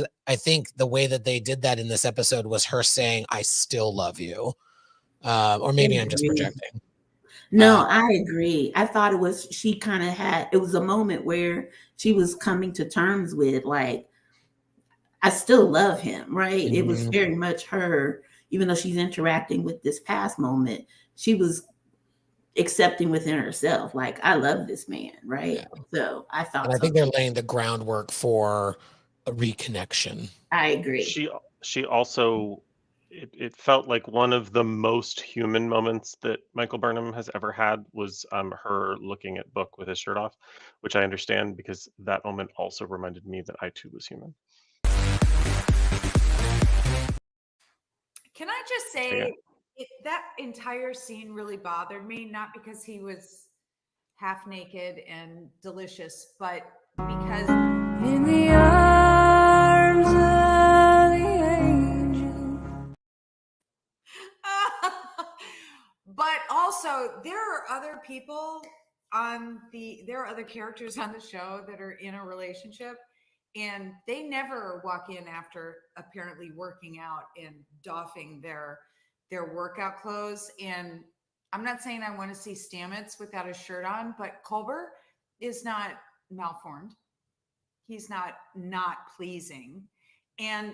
the way that they did that in this episode was her saying, I still love you. Or maybe I'm just projecting. No, I agree. I thought she kind of it was a moment where she was coming to terms with, like, I still love him, right? It was very much her, even though she's interacting with this past moment, she was accepting within herself, like, I love this man, right? Yeah. So I thought, and I think they're laying the groundwork for a reconnection. I agree. She also, it felt like one of the most human moments that Michael Burnham has ever had was her looking at Book with his shirt off, which I understand because that moment also reminded me that I too was human. Can I just say, that entire scene really bothered me, not because he was half naked and delicious, but because in the arms of the angel. But also, there are other people there are other characters on the show that are in a relationship, and they never walk in after apparently working out and doffing their workout clothes. And I'm not saying I want to see Stamets without a shirt on, but Culber is not malformed. He's not pleasing. And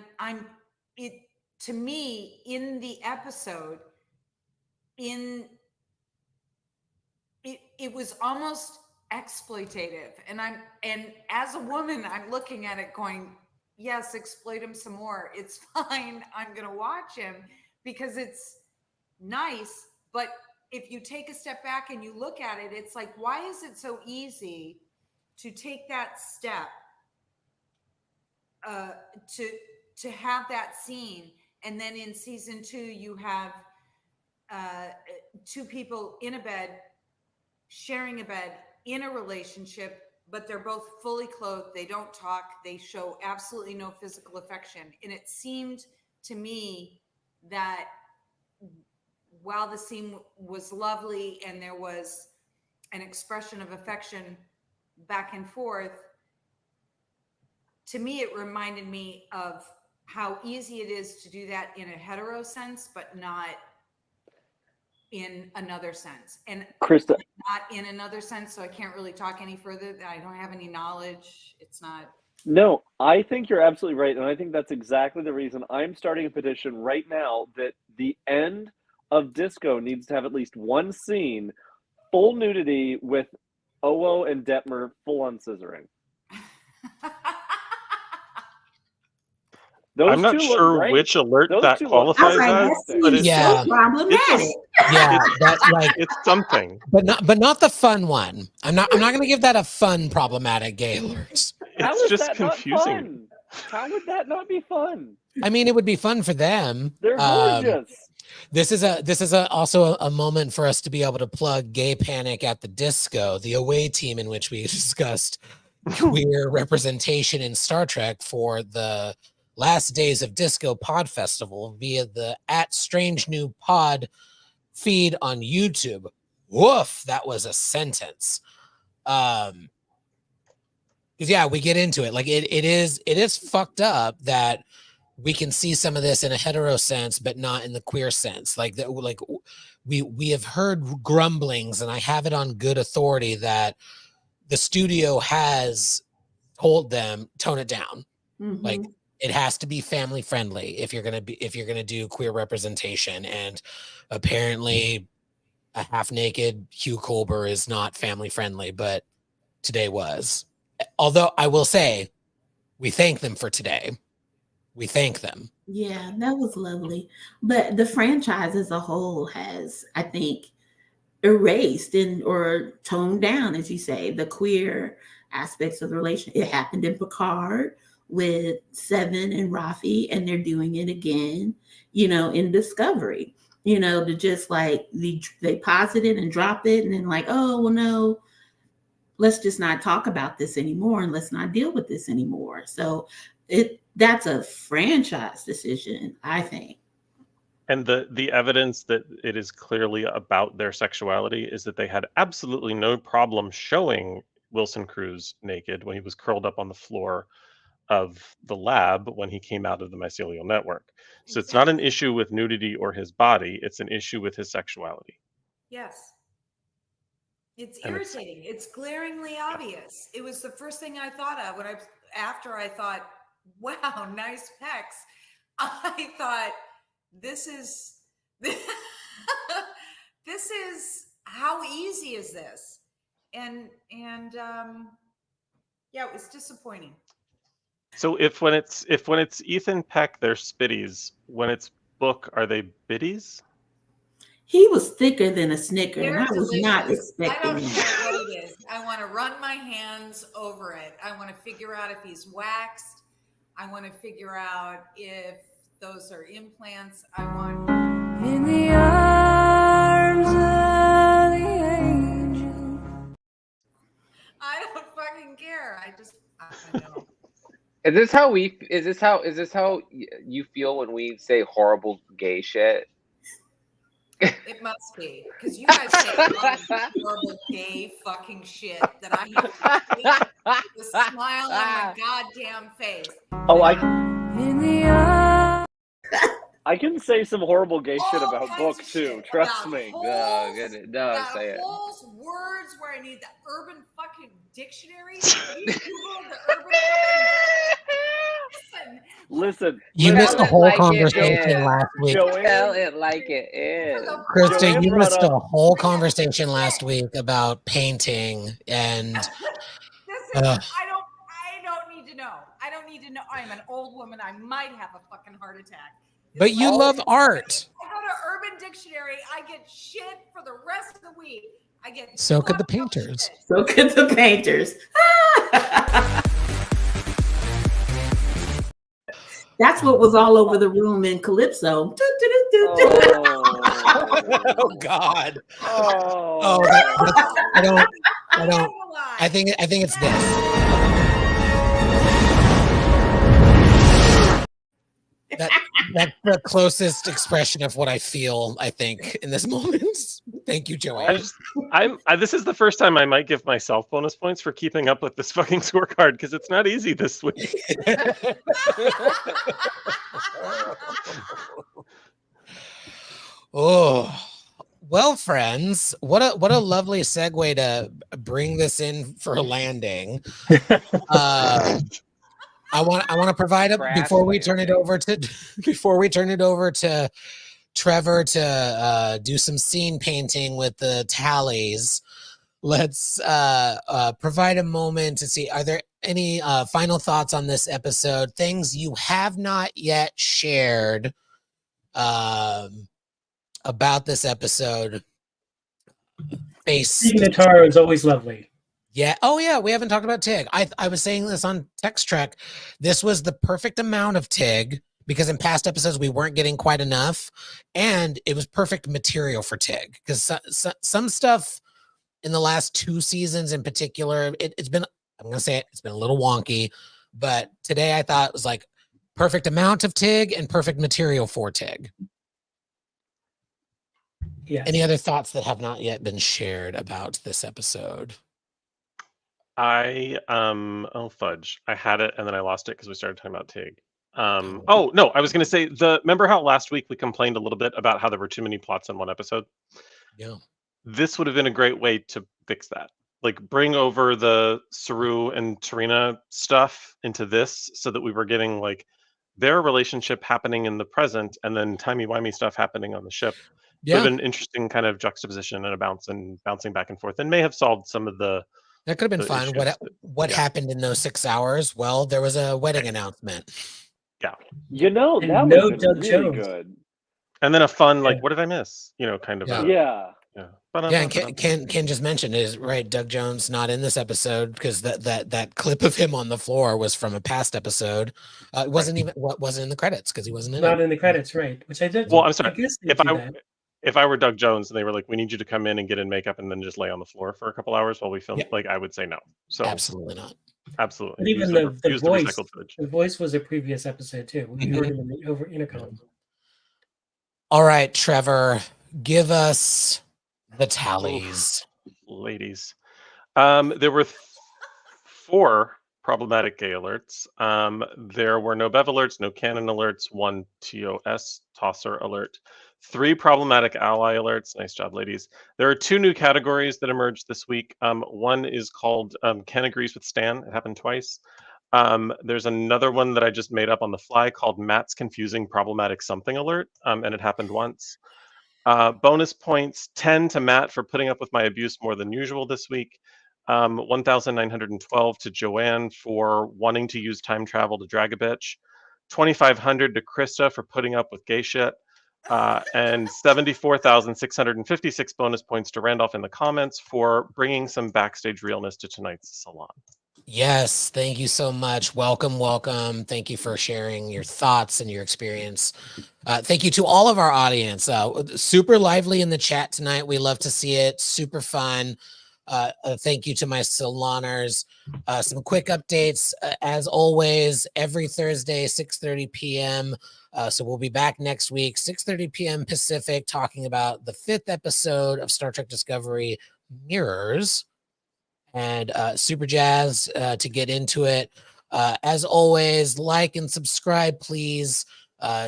to me, in the episode, it was almost exploitative. And as a woman, I'm looking at it going, yes, exploit him some more. It's fine. I'm going to watch him because it's nice. But if you take a step back and you look at it, it's like, why is it so easy to take that step to have that scene? And then in season 2, you have two people in a bed, sharing a bed, in a relationship, but they're both fully clothed. They don't talk. They show absolutely no physical affection. And it seemed to me that while the scene was lovely and there was an expression of affection back and forth, to me, it reminded me of how easy it is to do that in a hetero sense, but not in another sense. And Krista, not in another sense, so I can't really talk any further. I don't have any knowledge. It's not. No, I think you're absolutely right. And I think that's exactly the reason I'm starting a petition right now that the end of Disco needs to have at least one scene, full nudity with Owo and Detmer full on scissoring. I'm not sure which alert that qualifies as, but it's so problematic. It's something, but not the fun one. I'm not going to give that a fun problematic gay alert. It's just confusing. How would that not be fun? I mean, it would be fun for them. They're gorgeous. This is also a moment for us to be able to plug Gay Panic at the Disco, the away team in which we discussed queer representation in Star Trek for the Last Days of Disco Pod Festival via the @StrangeNewPod feed on YouTube. Woof, that was a sentence. Because we get into it. Like it is fucked up that we can see some of this in a hetero sense, but not in the queer sense. Like that, like we have heard grumblings, and I have it on good authority that the studio has told them tone it down. Like it has to be family friendly if you're gonna do queer representation. And apparently, a half naked Hugh Culber is not family friendly, but today was. Although I will say, we thank them for today. We thank them. Yeah, that was lovely. But the franchise as a whole has, I think, erased or toned down, as you say, the queer aspects of the relationship. It happened in Picard with Seven and Rafi, and they're doing it again, in Discovery. To just like they pause it and drop it, and then like, oh well, no, let's just not talk about this anymore, and let's not deal with this anymore. So that's a franchise decision, I think. And the evidence that it is clearly about their sexuality is that they had absolutely no problem showing Wilson Cruz naked when he was curled up on the floor of the lab when he came out of the mycelial network. So it's not an issue with nudity or his body, it's an issue with his sexuality. Yes. It's irritating. It's glaringly obvious. It was the first thing I thought of after I thought, wow, nice pecs. I thought, this is this is how easy is this? And yeah, it was disappointing. So when it's Ethan Peck, they're spitties. When it's Book, are they biddies? He was thicker than a Snicker, They're and I was not delicious. I expecting don't care that. what it is. I want to run my hands over it. I want to figure out if he's waxed. I want to figure out if those are implants. I want in the arms of the angel. I don't fucking care. I know. Is this how you feel when we say horrible gay shit? It must be, because you guys say a lot of horrible gay fucking shit that I have to keep the smile on my goddamn face. Oh, I can say some horrible gay shit about Book too. Trust me. Holes, No, say it. Holes, words where I need the urban fucking dictionary. You Google the urban fucking Listen. You missed a whole conversation last week. Tell it like it is. Krista, you missed a whole conversation last week about painting and I don't need to know. I don't need to know. I'm an old woman. I might have a fucking heart attack. But you love art. I go to Urban Dictionary. I get shit for the rest of the week. I get so could the painters. So could the painters. That's what was all over the room in Calypso. Oh God. Oh. I don't. I think it's this. That's the closest expression of what I feel, I think, in this moment. Thank you, Joanne. This is the first time I might give myself bonus points for keeping up with this fucking scorecard, because it's not easy this week. Oh, well, friends, what a lovely segue to bring this in for a landing. I want to provide a before we turn it over to Trevor to do some scene painting with the tallies. Let's provide a moment to see, are there any final thoughts on this episode? Things you have not yet shared about this episode? Tara is always lovely. Yeah. Oh, yeah. We haven't talked about Tig. I was saying this on Text Trek. This was the perfect amount of Tig, because in past episodes we weren't getting quite enough, and it was perfect material for Tig, because some stuff in the last 2 seasons in particular, it's been, I'm gonna say it's been a little wonky, but today I thought it was like perfect amount of Tig and perfect material for Tig. Yeah. Any other thoughts that have not yet been shared about this episode? Oh fudge, I had it and then I lost it because we started talking about Tig. Oh no, I was gonna say, remember how last week we complained a little bit about how there were too many plots in one episode? Yeah. This would have been a great way to fix that. Like, bring over the Saru and Tarina stuff into this, so that we were getting like their relationship happening in the present, and then timey-wimey stuff happening on the ship. Yeah. Would have been an interesting kind of juxtaposition and a bouncing back and forth, and may have solved some of the. That could have been fun. What happened in those 6 hours? Well, there was a wedding announcement. Yeah. You know, that And would no have been Doug really Jones. good. And then a fun, like, what did I miss? You know, kind of. Yeah. Yeah. Yeah, and Ken just mentioned is right. Doug Jones not in this episode because that clip of him on the floor was from a past episode. It wasn't even wasn't in the credits because he wasn't in Not it. in the credits, right? Which I did. Well, I'm sorry. I guess If I were Doug Jones and they were like, we need you to come in and get in makeup and then just lay on the floor for a couple hours while we film, like, I would say no. So absolutely not. Absolutely. But even the voice was a previous episode too. We heard him over intercom. All right, Trevor, give us the tallies. Ladies. There were 4 problematic gay alerts. There were no Bev alerts, no Canon alerts, 1 TOS tosser alert, 3 problematic ally alerts. Nice job, ladies. There are 2 new categories that emerged this week. One is called Ken Agrees with Stan. It happened twice. There's another one that I just made up on the fly called Matt's Confusing Problematic Something Alert, and it happened once. Bonus points, 10 to Matt for putting up with my abuse more than usual this week. 1,912 to Joanne for wanting to use time travel to drag a bitch. 2,500 to Krista for putting up with gay shit. And 74,656 bonus points to Randolph in the comments for bringing some backstage realness to tonight's salon. Yes, thank you so much. Welcome, welcome. Thank you for sharing your thoughts and your experience. Thank you to all of our audience. Super lively in the chat tonight. We love to see it. Super fun. Thank you to my saloners. Some quick updates. As always, every Thursday, 6:30 p.m. So we'll be back next week, 6:30 p.m. Pacific, talking about the 5th episode of Star Trek Discovery, Mirrors. And super jazzed to get into it. As always, like and subscribe, please.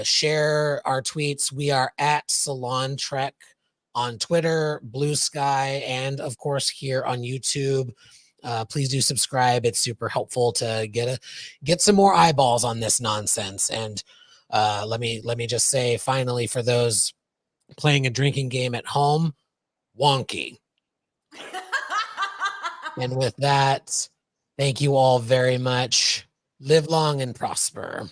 Share our tweets. We are at Salon Trek on Twitter, Blue Sky, and of course here on YouTube. Please do subscribe. It's super helpful to get some more eyeballs on this nonsense. And let me just say, finally, for those playing a drinking game at home, wonky. And with that, thank you all very much. Live long and prosper.